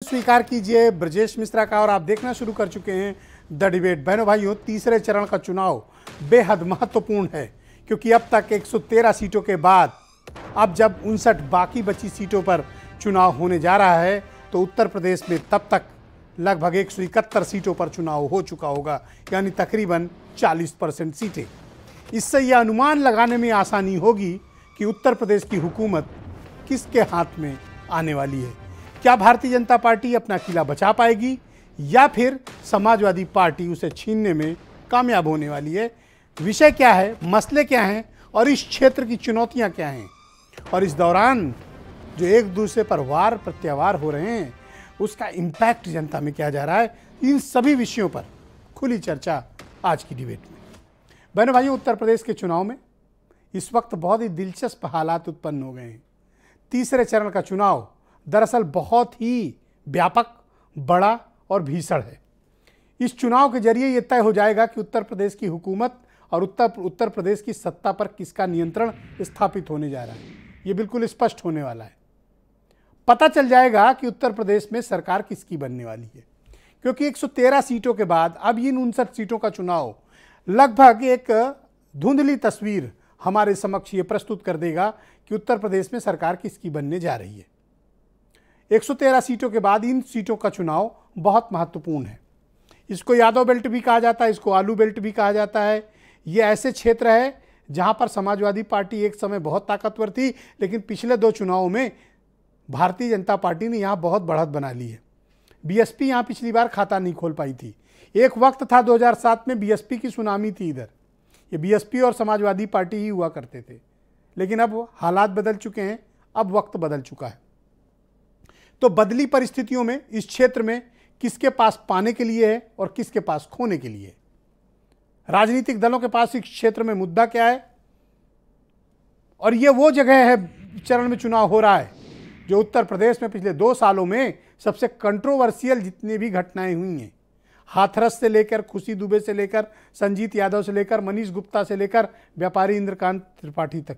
स्वीकार कीजिए ब्रजेश मिश्रा का और आप देखना शुरू कर चुके हैं द डिबेट। बहनों भाइयों, तीसरे चरण का चुनाव बेहद महत्वपूर्ण है क्योंकि अब तक 113 सीटों के बाद अब जब 59 बाकी बची सीटों पर चुनाव होने जा रहा है तो उत्तर प्रदेश में तब तक लगभग 171 सीटों पर चुनाव हो चुका होगा, यानी तकरीबन 40% सीटें। इससे यह अनुमान लगाने में आसानी होगी कि उत्तर प्रदेश की हुकूमत किसके हाथ में आने वाली है। क्या भारतीय जनता पार्टी अपना किला बचा पाएगी या फिर समाजवादी पार्टी उसे छीनने में कामयाब होने वाली है। विषय क्या है, मसले क्या हैं और इस क्षेत्र की चुनौतियां क्या हैं, और इस दौरान जो एक दूसरे पर वार प्रत्यावार हो रहे हैं उसका इम्पैक्ट जनता में क्या जा रहा है, इन सभी विषयों पर खुली चर्चा आज की डिबेट में। बहनों भाइयों, उत्तर प्रदेश के चुनाव में इस वक्त बहुत ही दिलचस्प हालात उत्पन्न हो गए हैं। तीसरे चरण का चुनाव दरअसल बहुत ही व्यापक, बड़ा और भीषण है। इस चुनाव के जरिए यह तय हो जाएगा कि उत्तर प्रदेश की हुकूमत और उत्तर प्रदेश की सत्ता पर किसका नियंत्रण स्थापित होने जा रहा है। ये बिल्कुल स्पष्ट होने वाला है। पता चल जाएगा कि उत्तर प्रदेश में सरकार किसकी बनने वाली है, क्योंकि 113 सीटों के बाद अब इन 59 सीटों का चुनाव लगभग एक धुंधली तस्वीर हमारे समक्ष ये प्रस्तुत कर देगा कि उत्तर प्रदेश में सरकार किसकी बनने जा रही है। 113 सीटों के बाद इन सीटों का चुनाव बहुत महत्वपूर्ण है। इसको यादव बेल्ट भी कहा जाता है, इसको आलू बेल्ट भी कहा जाता है। ये ऐसे क्षेत्र है जहां पर समाजवादी पार्टी एक समय बहुत ताकतवर थी, लेकिन पिछले 2 चुनावों में भारतीय जनता पार्टी ने यहां बहुत बढ़त बना ली है। बीएसपी यहां पिछली बार खाता नहीं खोल पाई थी। एक वक्त था 2007 में बीएसपी की सुनामी थी इधर। ये बीएसपी और समाजवादी पार्टी ही हुआ करते थे, लेकिन अब हालात बदल चुके हैं, अब वक्त बदल चुका है। तो बदली परिस्थितियों में इस क्षेत्र में किसके पास पाने के लिए है और किसके पास खोने के लिए है। राजनीतिक दलों के पास इस क्षेत्र में मुद्दा क्या है, और ये वो जगह है चरण में चुनाव हो रहा है जो उत्तर प्रदेश में पिछले 2 सालों में सबसे कंट्रोवर्शियल जितनी भी घटनाएं हुई हैं, हाथरस से लेकर खुशी दुबे से लेकर संजीत यादव से लेकर मनीष गुप्ता से लेकर व्यापारी इंद्रकांत त्रिपाठी तक,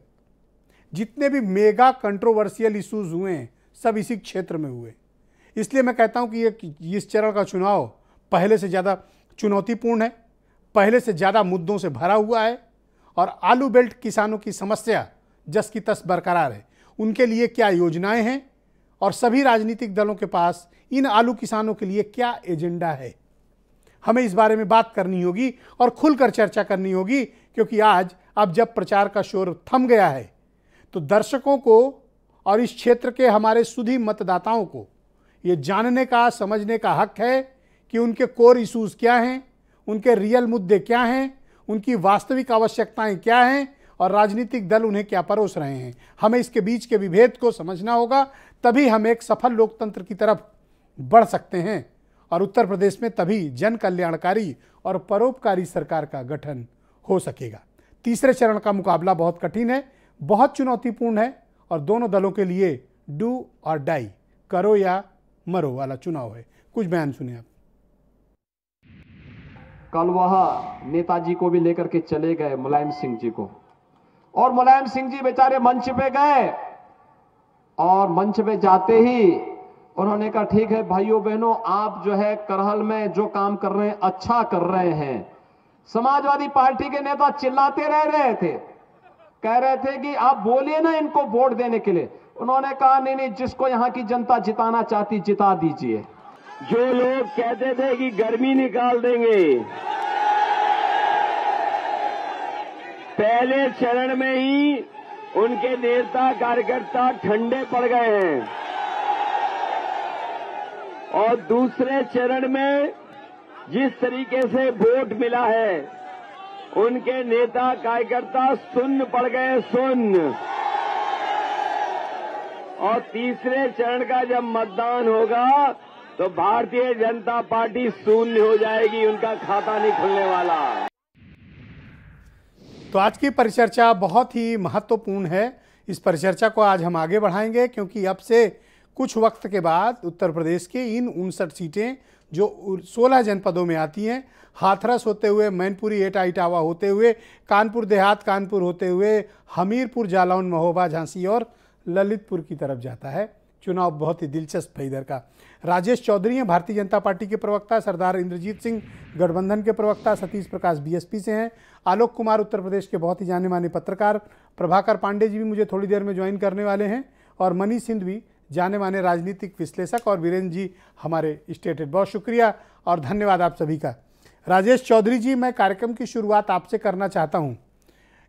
जितने भी मेगा कंट्रोवर्शियल इश्यूज हुए हैं सब इसी क्षेत्र में हुए। इसलिए मैं कहता हूं कि इस चरण का चुनाव पहले से ज़्यादा चुनौतीपूर्ण है, पहले से ज़्यादा मुद्दों से भरा हुआ है, और आलू बेल्ट किसानों की समस्या जस की तस बरकरार है। उनके लिए क्या योजनाएं हैं और सभी राजनीतिक दलों के पास इन आलू किसानों के लिए क्या एजेंडा है, हमें इस बारे में बात करनी होगी और खुलकर चर्चा करनी होगी। क्योंकि आज अब जब प्रचार का शोर थम गया है तो दर्शकों को और इस क्षेत्र के हमारे सुधी मतदाताओं को ये जानने का, समझने का हक है कि उनके कोर इश्यूज क्या हैं, उनके रियल मुद्दे क्या हैं, उनकी वास्तविक आवश्यकताएं क्या हैं और राजनीतिक दल उन्हें क्या परोस रहे हैं। हमें इसके बीच के विभेद को समझना होगा, तभी हम एक सफल लोकतंत्र की तरफ बढ़ सकते हैं और उत्तर प्रदेश में तभी जन कल्याणकारी और परोपकारी सरकार का गठन हो सकेगा। तीसरे चरण का मुकाबला बहुत कठिन है, बहुत चुनौतीपूर्ण है और दोनों दलों के लिए डू और डाई, करो या मरो वाला चुनाव है। कुछ बयान सुने आप। कल वह नेताजी को भी लेकर के चले गए, मुलायम सिंह जी को, और मुलायम सिंह जी बेचारे मंच पे गए और मंच पे जाते ही उन्होंने कहा ठीक है भाइयों बहनों, आप जो है करहल में जो काम कर रहे हैं अच्छा कर रहे हैं। समाजवादी पार्टी के नेता चिल्लाते रह रहे थे, कह रहे थे कि आप बोलिए ना इनको वोट देने के लिए। उन्होंने कहा नहीं नहीं, जिसको यहां की जनता जिताना चाहती जिता दीजिए। जो लोग कहते थे कि गर्मी निकाल देंगे, पहले चरण में ही उनके नेता कार्यकर्ता ठंडे पड़ गए हैं और दूसरे चरण में जिस तरीके से वोट मिला है उनके नेता कार्यकर्ता सुन्न पड़ गए, सुन्न। और तीसरे चरण का जब मतदान होगा तो भारतीय जनता पार्टी शून्य हो जाएगी, उनका खाता नहीं खुलने वाला। तो आज की परिचर्चा बहुत ही महत्वपूर्ण है। इस परिचर्चा को आज हम आगे बढ़ाएंगे क्योंकि अब से कुछ वक्त के बाद उत्तर प्रदेश के इन 59 सीटें जो 16 जनपदों में आती हैं, हाथरस होते हुए, मैनपुरी, एटा, इटावा होते हुए, कानपुर देहात, कानपुर होते हुए, हमीरपुर, जालौन, महोबा, झांसी और ललितपुर की तरफ जाता है। चुनाव बहुत ही दिलचस्प है इधर का। राजेश चौधरी हैं भारतीय जनता पार्टी के प्रवक्ता, सरदार इंद्रजीत सिंह गठबंधन के प्रवक्ता, सतीश प्रकाश बीएसपी से हैं, आलोक कुमार उत्तर प्रदेश के बहुत ही जाने माने पत्रकार, प्रभाकर पांडे जी भी मुझे थोड़ी देर में ज्वाइन करने वाले हैं, और मनीष सिंधवी जाने माने राजनीतिक विश्लेषक, और वीरेंद्र जी हमारे स्टेट हेड। बहुत शुक्रिया और धन्यवाद आप सभी का। राजेश चौधरी जी, मैं कार्यक्रम की शुरुआत आपसे करना चाहता हूँ।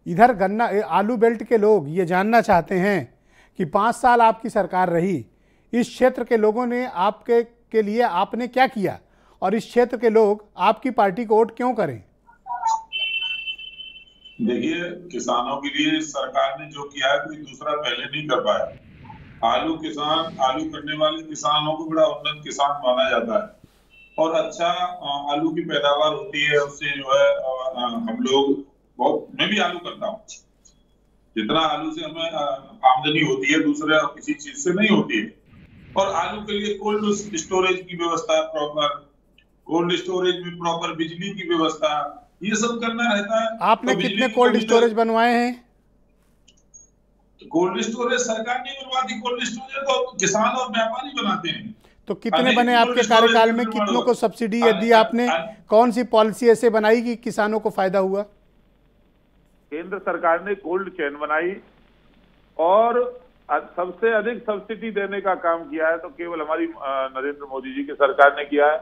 इधर गन्ना आलू बेल्ट के लोग ये जानना चाहते हैं कि 5 साल आपकी सरकार रही, इस क्षेत्र के लोगों ने आपके के लिए आपने क्या किया, और इस क्षेत्र के लोग आपकी पार्टी को वोट क्यों करें? देखिए, किसानों के लिए सरकार ने जो किया है कोई दूसरा पहले नहीं कर पाया। आलू करने वाले किसानों को बड़ा उन्नत किसान माना जाता है और अच्छा आलू की पैदावार होती है, उससे जो है हम लोग मैं भी आलू करता हूँ। जितना आलू से हमें आमदनी होती है दूसरे किसी चीज से नहीं होती है। और आलू के लिए कोल्ड स्टोरेज की व्यवस्था, प्रॉपर कोल्ड स्टोरेज में प्रॉपर बिजली की व्यवस्था, ये सब करना रहता है। आपने कितने कोल्ड स्टोरेज बनवाए हैं? कोल्ड स्टोरेज सरकार नहीं बनवाती, कोल्ड स्टोरेज तो किसान और व्यापारी बनाते हैं। तो कितने बने आपके कार्यकाल में? कितनों को सब्सिडी दी आपने? कौन सी पॉलिसी ऐसे बनाई कि किसानों को फायदा हुआ? केंद्र सरकार ने कोल्ड चेन बनाई और सबसे अधिक सब्सिडी देने का काम किया है तो केवल हमारी नरेंद्र मोदी जी की सरकार ने किया है।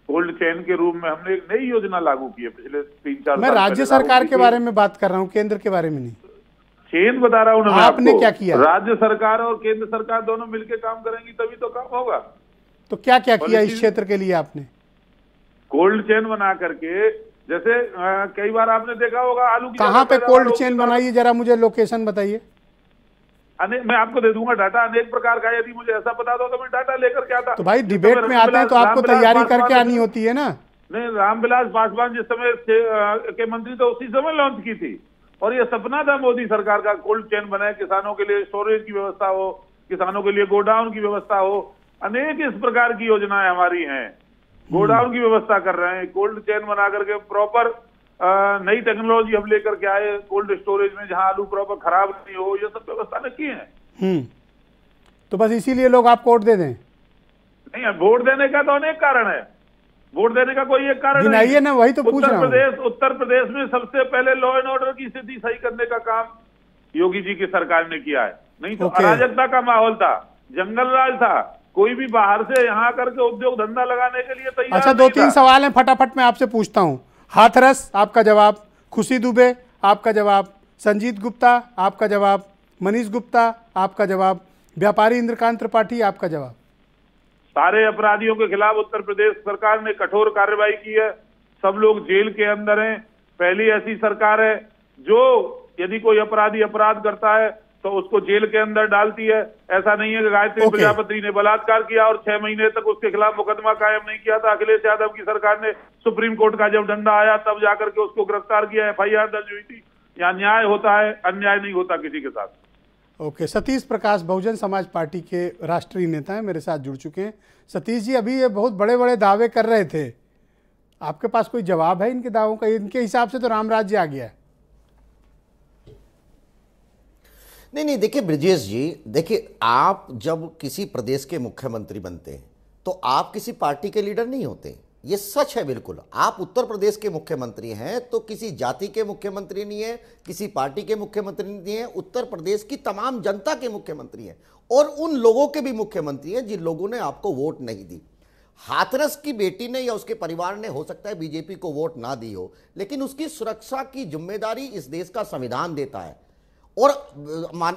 कोल्ड चेन के रूप में हमने एक नई योजना लागू की है पिछले 3-4 साल। मैं राज्य सरकार के बारे में बात कर रहा हूँ, केंद्र के बारे में नहीं। चेन बता रहा हूँ। आपने क्या किया? राज्य सरकार और केंद्र सरकार दोनों मिलकर काम करेंगी तभी तो काम होगा। तो क्या क्या किया इस क्षेत्र के लिए आपने? कोल्ड चेन बना करके, जैसे कई बार आपने देखा होगा आलू की कहाँ पे कोल्ड चेन बनाई, जरा मुझे लोकेशन बताइए। मैं आपको दे दूंगा डाटा अनेक प्रकार का, यदि मुझे ऐसा पता तो मैं डाटा लेकर के आता। तो भाई डिबेट में आते हैं तो आपको तैयारी करके आनी होती है ना। नहीं, रामविलास पासवान जिस समय के मंत्री थे उसी समय लॉन्च की थी और ये सपना था मोदी सरकार का, कोल्ड चेन बनाए, किसानों के लिए स्टोरेज की व्यवस्था हो, किसानों के लिए गोडाउन की व्यवस्था हो। अनेक इस प्रकार की योजनाएं हमारी हैं। गोडाउन की व्यवस्था कर रहे हैं, कोल्ड चेन बना करके प्रॉपर नई टेक्नोलॉजी हम लेकर के आए कोल्ड स्टोरेज में, जहां आलू प्रॉपर खराब नहीं हो, ये सब व्यवस्था ने की है। तो बस इसीलिए लोग आपको वोट दे दें? नहीं, वोट देने का तो अनेक कारण है, वोट देने का कोई एक कारण नहीं है ना, वही तो पूछ रहा हूं। उत्तर प्रदेश में सबसे पहले लॉ एंड ऑर्डर की स्थिति सही करने का काम योगी जी की सरकार ने किया है। नहीं तो अराजकता का माहौल था, जंगल राज था, कोई भी बाहर से यहाँ करके उद्योग धंधा लगाने के लिए तैयार। अच्छा, 2-3 सवाल हैं, फटाफट मैं आपसे पूछता हूँ। हाथरस आपका जवाब, खुशी दुबे आपका जवाब, संजीत गुप्ता आपका जवाब, मनीष गुप्ता आपका जवाब, व्यापारी इंद्रकांत त्रिपाठी आपका जवाब। सारे अपराधियों के खिलाफ उत्तर प्रदेश सरकार ने कठोर कार्रवाई की है, सब लोग जेल के अंदर हैं। पहली ऐसी सरकार है जो यदि कोई अपराधी अपराध करता है तो उसको जेल के अंदर डालती है। ऐसा नहीं है कि गायत्री प्रजापति ने बलात्कार किया और 6 महीने तक उसके खिलाफ मुकदमा कायम नहीं किया था। अखिलेश यादव की सरकार ने सुप्रीम कोर्ट का जब डंडा आया तब जाकर के उसको गिरफ्तार किया, FIR दर्ज हुई थी। यहाँ न्याय होता है, अन्याय नहीं होता किसी के साथ। ओके, सतीश प्रकाश बहुजन समाज पार्टी के राष्ट्रीय नेता हैं, मेरे साथ जुड़ चुके हैं। सतीश जी, अभी ये बहुत बड़े बड़े दावे कर रहे थे, आपके पास कोई जवाब है इनके दावों का? इनके हिसाब से तो राम राज्य आ गया है। नहीं, देखिए ब्रजेश जी, देखिए आप जब किसी प्रदेश के मुख्यमंत्री बनते हैं तो आप किसी पार्टी के लीडर नहीं होते, ये सच है बिल्कुल। आप उत्तर प्रदेश के मुख्यमंत्री हैं तो किसी जाति के मुख्यमंत्री नहीं है, किसी पार्टी के मुख्यमंत्री नहीं है, उत्तर प्रदेश की तमाम जनता के मुख्यमंत्री हैं और उन लोगों के भी मुख्यमंत्री हैं जिन लोगों ने आपको वोट नहीं दी। हाथरस की बेटी ने या उसके परिवार ने हो सकता है बीजेपी को वोट ना दी हो, लेकिन उसकी सुरक्षा की जिम्मेदारी इस देश का संविधान देता है। और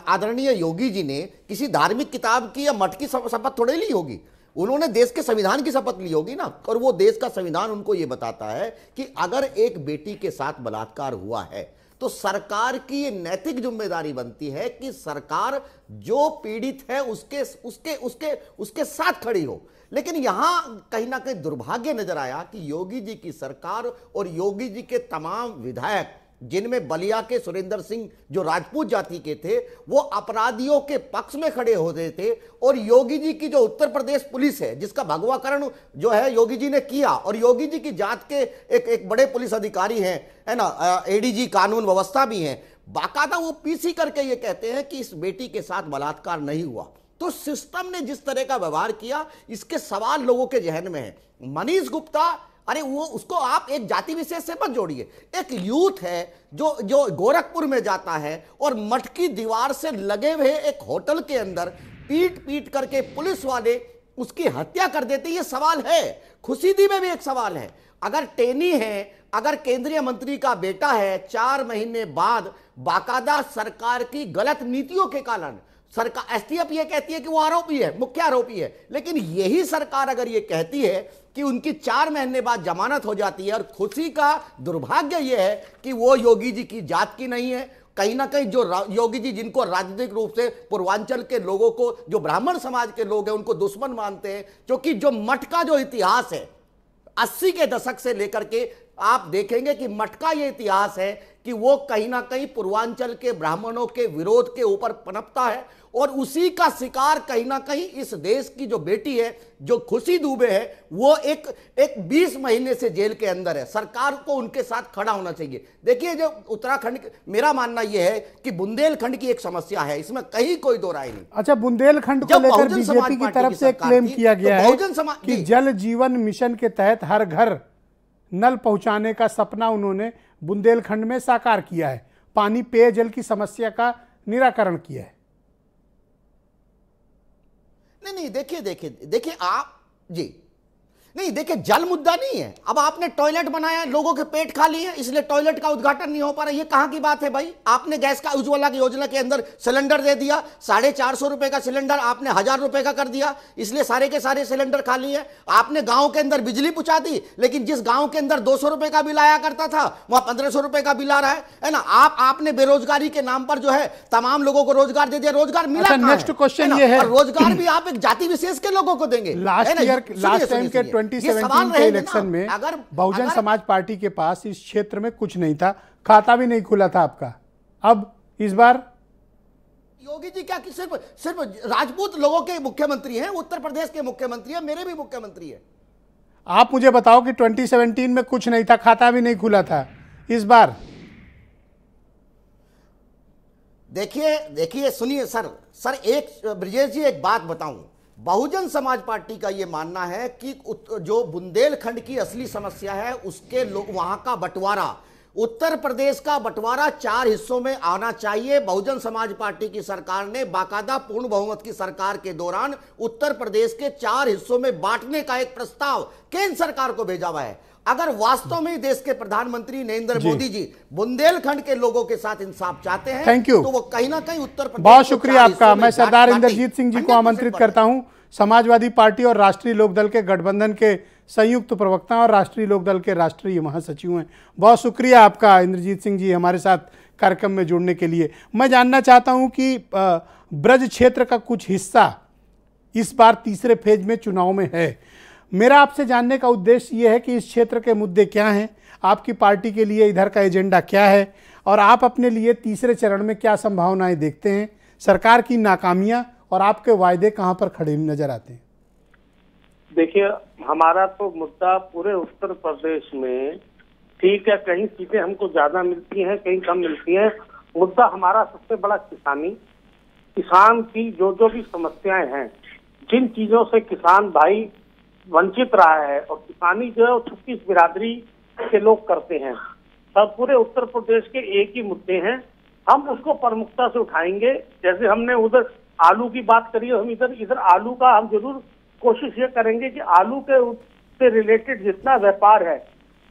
आदरणीय योगी जी ने किसी धार्मिक किताब की या मठ की शपथ थोड़ी ली होगी, उन्होंने देश के संविधान की शपथ ली होगी ना। और वो देश का संविधान उनको ये बताता है कि अगर एक बेटी के साथ बलात्कार हुआ है तो सरकार की ये नैतिक जिम्मेदारी बनती है कि सरकार जो पीड़ित है उसके साथ खड़ी हो। लेकिन यहां कहीं ना कहीं दुर्भाग्य नजर आया कि योगी जी की सरकार और योगी जी के तमाम विधायक, जिनमें बलिया के सुरेंद्र सिंह जो राजपूत जाति के थे, वो अपराधियों के पक्ष में खड़े होते थे। और योगी जी की जो उत्तर प्रदेश पुलिस है, जिसका भगवाकरण जो है योगी जी ने किया, और योगी जी की जात के एक बड़े पुलिस अधिकारी हैं, है ना, ADG कानून व्यवस्था भी हैं, बाकायदा वो PC करके ये कहते हैं कि इस बेटी के साथ बलात्कार नहीं हुआ। तो सिस्टम ने जिस तरह का व्यवहार किया, इसके सवाल लोगों के जहन में है। मनीष गुप्ता, अरे वो उसको आप एक जाति विशेष से मत जोड़िए। एक यूथ है जो गोरखपुर में जाता है और मठ की दीवार से लगे हुए एक होटल के अंदर पीट पीट करके पुलिस वाले उसकी हत्या कर देते। ये सवाल है। खुशीदी में भी एक सवाल है। अगर टेनी है, अगर केंद्रीय मंत्री का बेटा है, 4 महीने बाद बाकायदा सरकार की गलत नीतियों के कारण सरकार, एसटीएफ ये कहती है कि वो आरोपी है, मुख्य आरोपी है, लेकिन यही सरकार अगर ये कहती है कि उनकी 4 महीने बाद जमानत हो जाती है। और खुशी का दुर्भाग्य यह है कि वो योगी जी की जात की नहीं है। कहीं ना कहीं जो योगी जी, जिनको राजनीतिक रूप से पूर्वांचल के लोगों को, जो ब्राह्मण समाज के लोग हैं, उनको दुश्मन मानते हैं, क्योंकि जो मठ का जो इतिहास है 80 के दशक से लेकर के, आप देखेंगे कि मठ का ये इतिहास है कि वो कहीं ना कहीं पूर्वांचल के ब्राह्मणों के विरोध के ऊपर पनपता है। और उसी का शिकार कहीं ना कहीं इस देश की जो बेटी है, जो खुशी दुबे है, वो एक 20 महीने से जेल के अंदर है। सरकार को उनके साथ खड़ा होना चाहिए। देखिए, जो उत्तराखंड, मेरा मानना यह है कि बुंदेलखंड की एक समस्या है, इसमें कहीं कोई दो राय नहीं। अच्छा, बुंदेलखंड को लेकर बीजेपी की तरफ से क्लेम किया गया है कि जल जीवन मिशन के तहत हर घर नल पहुंचाने का सपना उन्होंने बुंदेलखंड में साकार किया है, पानी पेयजल की समस्या का निराकरण किया है। नहीं, देखिए आप जी, नहीं देखिए, जल मुद्दा नहीं है। अब आपने टॉयलेट बनाया, लोगों के पेट खाली है, इसलिए टॉयलेट का उद्घाटन नहीं हो पा रहा। ये कहां की बात है भाई? आपने गैस का उज्ज्वला की योजना के अंदर सिलेंडर दे दिया, 450 रुपए का सिलेंडर आपने 1000 रुपए का कर दिया, इसलिए सारे के सारे सिलेंडर खाली है। आपने गांव के अंदर बिजली पहुंचा दी, लेकिन जिस गांव के अंदर 200 रुपए का बिल आया करता था, वहां 1500 रुपए का बिल आ रहा है ना। आपने बेरोजगारी के नाम पर जो है तमाम लोगों को रोजगार दे दिया। रोजगार मिला? नेक्स्ट क्वेश्चन ये है, रोजगार भी आप एक जाति विशेष के लोगों को देंगे। लास्ट टाइम के 2017 के इलेक्शन में बहुजन समाज पार्टी के पास इस क्षेत्र में कुछ नहीं था, खाता भी नहीं खुला था आपका। अब इस बार योगी जी क्या सिर्फ राजपूत लोगों के मुख्यमंत्री हैं? उत्तर प्रदेश के मुख्यमंत्री हैं, मेरे भी मुख्यमंत्री हैं। आप मुझे बताओ कि 2017 में कुछ नहीं था, खाता भी नहीं खुला था, इस बार देखिए सुनिए सर, एक ब्रजेश जी, एक बात बताऊं। बहुजन समाज पार्टी का यह मानना है कि जो बुंदेलखंड की असली समस्या है, उसके वहां का बंटवारा, उत्तर प्रदेश का बंटवारा 4 हिस्सों में आना चाहिए। बहुजन समाज पार्टी की सरकार ने बाकायदा पूर्ण बहुमत की सरकार के दौरान उत्तर प्रदेश के 4 हिस्सों में बांटने का एक प्रस्ताव केंद्र सरकार को भेजा हुआ है। अगर वास्तव में देश के प्रधानमंत्री नरेंद्र मोदी जी बुंदेलखंड के लोगों के साथ इंसाफ चाहते हैं, थैंक यू, तो वो कहीं ना कहीं उत्तर प्रदेश। बहुत शुक्रिया आपका। मैं सरदार इंद्रजीत सिंह जी को आमंत्रित करता हूं, समाजवादी पार्टी और राष्ट्रीय लोकदल के गठबंधन के संयुक्त प्रवक्ता और राष्ट्रीय लोकदल के राष्ट्रीय महासचिव हैं। बहुत शुक्रिया आपका इंद्रजीत सिंह जी हमारे साथ कार्यक्रम में जुड़ने के लिए। मैं जानना चाहता हूं कि ब्रज क्षेत्र का कुछ हिस्सा इस बार तीसरे फेज में चुनाव में है। मेरा आपसे जानने का उद्देश्य यह है कि इस क्षेत्र के मुद्दे क्या हैं, आपकी पार्टी के लिए इधर का एजेंडा क्या है, और आप अपने लिए तीसरे चरण में क्या संभावनाएं देखते हैं, सरकार की नाकामियां और आपके वायदे कहां पर खड़े नजर आते हैं? देखिए, हमारा तो मुद्दा पूरे उत्तर प्रदेश में ठीक है, कहीं सीटें हमको ज्यादा मिलती हैं, कहीं कम मिलती हैं। मुद्दा हमारा सबसे बड़ा किसान की जो भी समस्याएं हैं, जिन चीजों से किसान भाई वंचित रहा है, और किसानी जो है 36 बिरादरी के लोग करते हैं, सब पूरे उत्तर प्रदेश के एक ही मुद्दे हैं। हम उसको प्रमुखता से उठाएंगे। जैसे हमने उधर आलू की बात करी, हम इधर आलू का हम जरूर कोशिश ये करेंगे कि आलू के से रिलेटेड जितना व्यापार है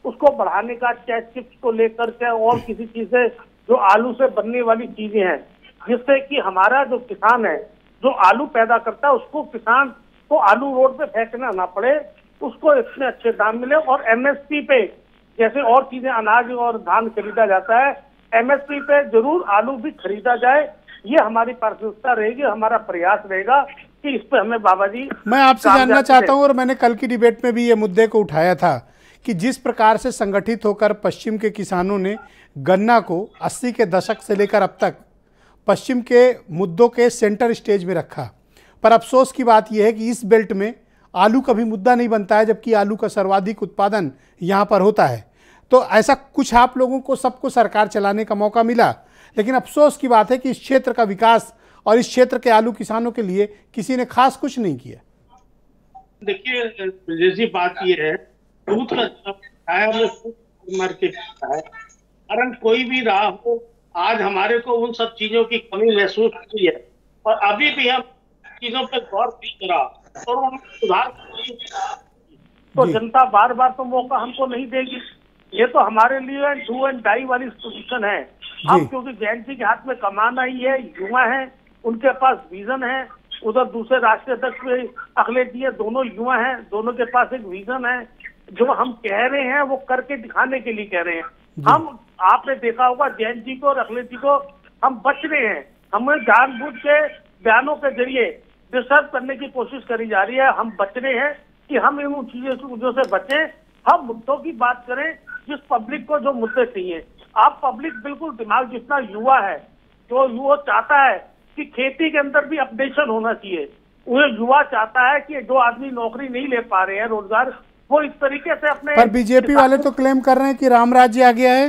उसको बढ़ाने का, चाहे चिप्स को लेकर के और किसी चीज से जो आलू से बनने वाली चीजें हैं, जिससे कि हमारा जो किसान है जो आलू पैदा करता है उसको किसान को आलू रोड पे फेंकना ना पड़े, उसको इतने अच्छे दाम मिले। और एमएसपी पे जैसे और चीजें अनाज और धान खरीदा जाता है, एमएसपी पे जरूर आलू भी खरीदा जाए। ये हमारी प्राथमिकता रहेगी, हमारा प्रयास रहेगा कि इस पे हमें बाबा जी। मैं आपसे जानना चाहता हूं, और मैंने कल की डिबेट में भी ये मुद्दे को उठाया था कि जिस प्रकार से संगठित होकर पश्चिम के किसानों ने गन्ना को 80 के दशक से लेकर अब तक पश्चिम के मुद्दों के सेंटर स्टेज में रखा, पर अफसोस की बात यह है कि इस बेल्ट में आलू कभी मुद्दा नहीं बनता है, जबकि आलू का सर्वाधिक उत्पादन यहाँ पर होता है। तो ऐसा कुछ आप लोगों को सबको सरकार चलाने का मौका मिला, लेकिन अफसोस की बात है कि इस क्षेत्र का विकास और इस क्षेत्र के आलू किसानों के लिए किसी ने खास कुछ नहीं किया। देखिए जैसी बात ये है, दूध का मर के पीता है, कारण कोई भी रहा हो, आज हमारे को उन सब चीजों की कमी महसूस हुई है और अभी भी हम चीजों पर गौर नहीं करा और उनको सुधार तो जनता बार बार तो मौका हमको नहीं देगी। ये तो हमारे लिए डू एंड डाई वाली पोजीशन है। अब क्योंकि जयंत जी के हाथ में कमाना ही है, युवा है, उनके पास विजन है, उधर दूसरे राष्ट्रीय अध्यक्ष अखिलेश जी दोनों युवा हैं, दोनों के पास एक विजन है। जो हम कह रहे हैं वो करके दिखाने के लिए कह रहे हैं। हम आपने देखा होगा जयंत जी को और अखिलेश जी को हम बच रहे हैं, हमें जानबूझ के बयानों के जरिए डिस्टर्ब करने की कोशिश करी जा रही है। हम बच रहे हैं कि हम इन चीजों से बचें, हम मुद्दों की बात करें जिस पब्लिक को जो मुद्दे चाहिए। आप पब्लिक बिल्कुल दिमाग जितना युवा है, जो युवा चाहता है कि खेती के अंदर भी अपडेशन होना चाहिए, वो युवा चाहता है कि जो आदमी नौकरी नहीं ले पा रहे हैं रोजगार, वो इस तरीके से अपने। पर बीजेपी वाले तो क्लेम कर रहे हैं कि राम राज्य आ गया है।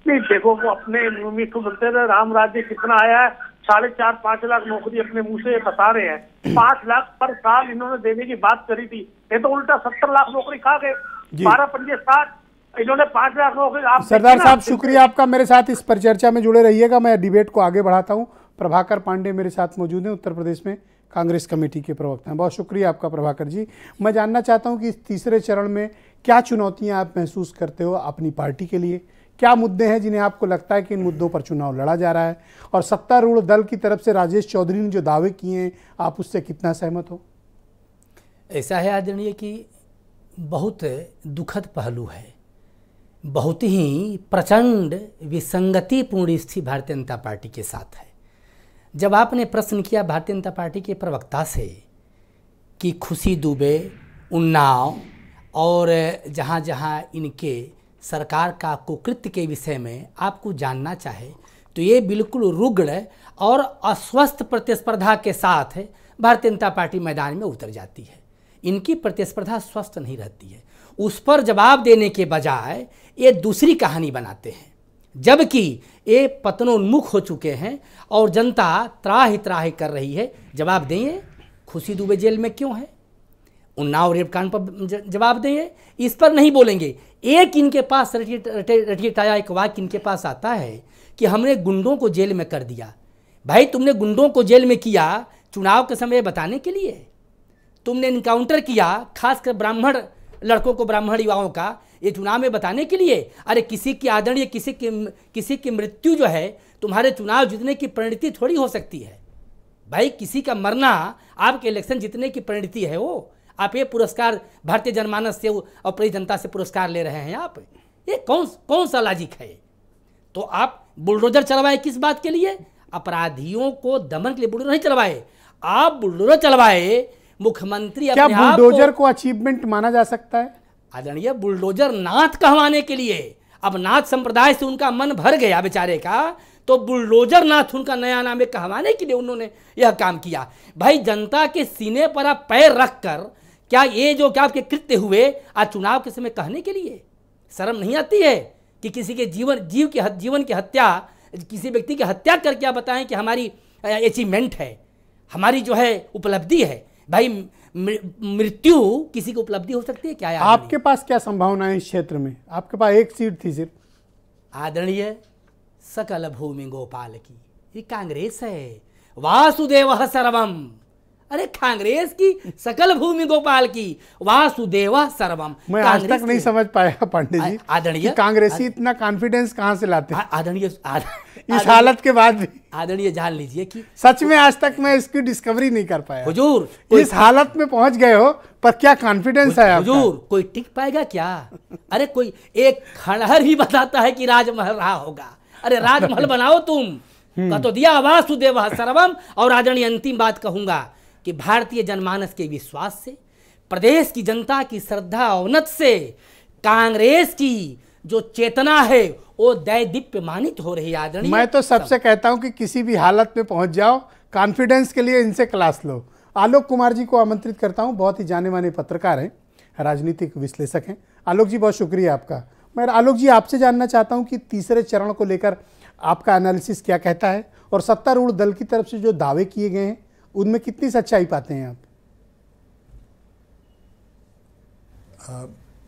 नहीं देखो, वो अपने मुख्यमंत्री ने राम राज्य कितना आया है, 4.5-5 लाख नौकरी अपने मुंह से बता रहे हैं। 5 लाख पर साल इन्होंने देने की बात करी थी, ये तो उल्टा 70 लाख नौकरी खा गए। 12-5 इन्होंने 5 लाख नौकरी। आप सरदार साहब शुक्रिया आपका मेरे साथ इस परिचर्चा में जुड़े रहिएगा। मैं डिबेट को आगे बढ़ाता हूँ। प्रभाकर पांडे मेरे साथ मौजूद हैं, उत्तर प्रदेश में कांग्रेस कमेटी के प्रवक्ता हैं। बहुत शुक्रिया आपका प्रभाकर जी। मैं जानना चाहता हूं कि इस तीसरे चरण में क्या चुनौतियां आप महसूस करते हो अपनी पार्टी के लिए, क्या मुद्दे हैं जिन्हें आपको लगता है कि इन मुद्दों पर चुनाव लड़ा जा रहा है, और सत्तारूढ़ दल की तरफ से राजेश चौधरी ने जो दावे किए हैं आप उससे कितना सहमत हो? ऐसा है आदरणीय कि बहुत दुखद पहलू है, बहुत ही प्रचंड विसंगतिपूर्ण स्थिति भारतीय जनता पार्टी के साथ है। जब आपने प्रश्न किया भारतीय जनता पार्टी के प्रवक्ता से कि खुशी दुबे, उन्नाव और जहाँ जहाँ इनके सरकार का कुकृत्य के विषय में आपको जानना चाहे, तो ये बिल्कुल रुग्ण और अस्वस्थ प्रतिस्पर्धा के साथ भारतीय जनता पार्टी मैदान में उतर जाती है। इनकी प्रतिस्पर्धा स्वस्थ नहीं रहती है। उस पर जवाब देने के बजाय ये दूसरी कहानी बनाते हैं, जबकि ये पतनोन्मुख हो चुके हैं और जनता त्राहि त्राहि कर रही है। जवाब देंगे खुशी दुबे जेल में क्यों है, उन्नाव रेप कांड पर जवाब देंगे, इस पर नहीं बोलेंगे। एक इनके पास रटिया एक वाक्य इनके पास आता है कि हमने गुंडों को जेल में कर दिया। भाई तुमने गुंडों को जेल में किया चुनाव के समय बताने के लिए, तुमने इनकाउंटर किया खासकर ब्राह्मण लड़कों को, ब्राह्मण युवाओं का, ये चुनाव में बताने के लिए। अरे किसी की आदरणीय किसी की मृत्यु जो है तुम्हारे चुनाव जीतने की परिणति थोड़ी हो सकती है। भाई किसी का मरना आपके इलेक्शन जीतने की परिणति है। वो आप ये पुरस्कार भारतीय जनमानस से और पूरी जनता से पुरस्कार ले रहे हैं आप, ये कौन सा लॉजिक है? तो आप बुलडोजर चलवाए किस बात के लिए? अपराधियों को दमन के लिए बुलडोजर नहीं चलवाए, आप बुलडोजर चलवाए मुख्यमंत्री। क्या बुलडोजर को अचीवमेंट माना जा सकता है? आदरणीय बुलडोजर नाथ कहवाने के लिए, अब नाथ संप्रदाय से उनका मन भर गया बेचारे का, तो बुलडोजर नाथ उनका नया नाम है कहवाने के लिए उन्होंने यह काम किया। भाई जनता के सीने पर आप पैर रखकर क्या ये जो क्या आपके कृत्य हुए आज चुनाव के समय कहने के लिए शर्म नहीं आती है कि किसी के जीवन की हत्या, किसी व्यक्ति की हत्या करके आप बताएं कि हमारी अचीवमेंट है, हमारी जो है उपलब्धि है? भाई मृत्यु किसी को उपलब्धि हो सकती है क्या? आपके पास क्या संभावना है इस क्षेत्र में? आपके पास एक सीट थी सिर्फ। आदरणीय सकल भूमि गोपाल की, ये कांग्रेस है, वासुदेव सर्वम। अरे कांग्रेस की सकल भूमि गोपाल की, वासुदेव सर्वम। मैं आज तक नहीं समझ पाया पांडे जी, आदरणीय कांग्रेसी इतना कॉन्फिडेंस कहां से लाते हैं आदरणीय इस हालत के बाद भी? आदरणीय जान लीजिए कि सच में आज तक मैं इसकी डिस्कवरी नहीं कर पाया। हुजूर इस हालत में पहुंच गए हो, पर क्या कॉन्फिडेंस है आपका? हुजूर कोई टिक पाएगा क्या? अरे कोई एक खंडहर ही बताता है कि राजमहल रहा होगा। अरे राजमहल बनाओ तुम, का तो दिया वासुदेव सर्वम। और आदरणीय अंतिम बात कहूंगा कि भारतीय जनमानस के विश्वास से, प्रदेश की जनता की श्रद्धा अवनत से कांग्रेस की जो चेतना है वो दैदीप्यमानित हो रही है। आदरणीय मैं तो सबसे कहता हूं कि किसी भी हालत में पहुंच जाओ, कॉन्फिडेंस के लिए इनसे क्लास लो। आलोक कुमार जी को आमंत्रित करता हूं, बहुत ही जाने माने पत्रकार हैं, राजनीतिक विश्लेषक हैं। आलोक जी बहुत शुक्रिया आपका। मैं आलोक जी आपसे जानना चाहता हूं कि तीसरे चरण को लेकर आपका एनालिसिस क्या कहता है, और सत्तारूढ़ दल की तरफ से जो दावे किए गए हैं उनमें कितनी सच्चाई पाते हैं आप?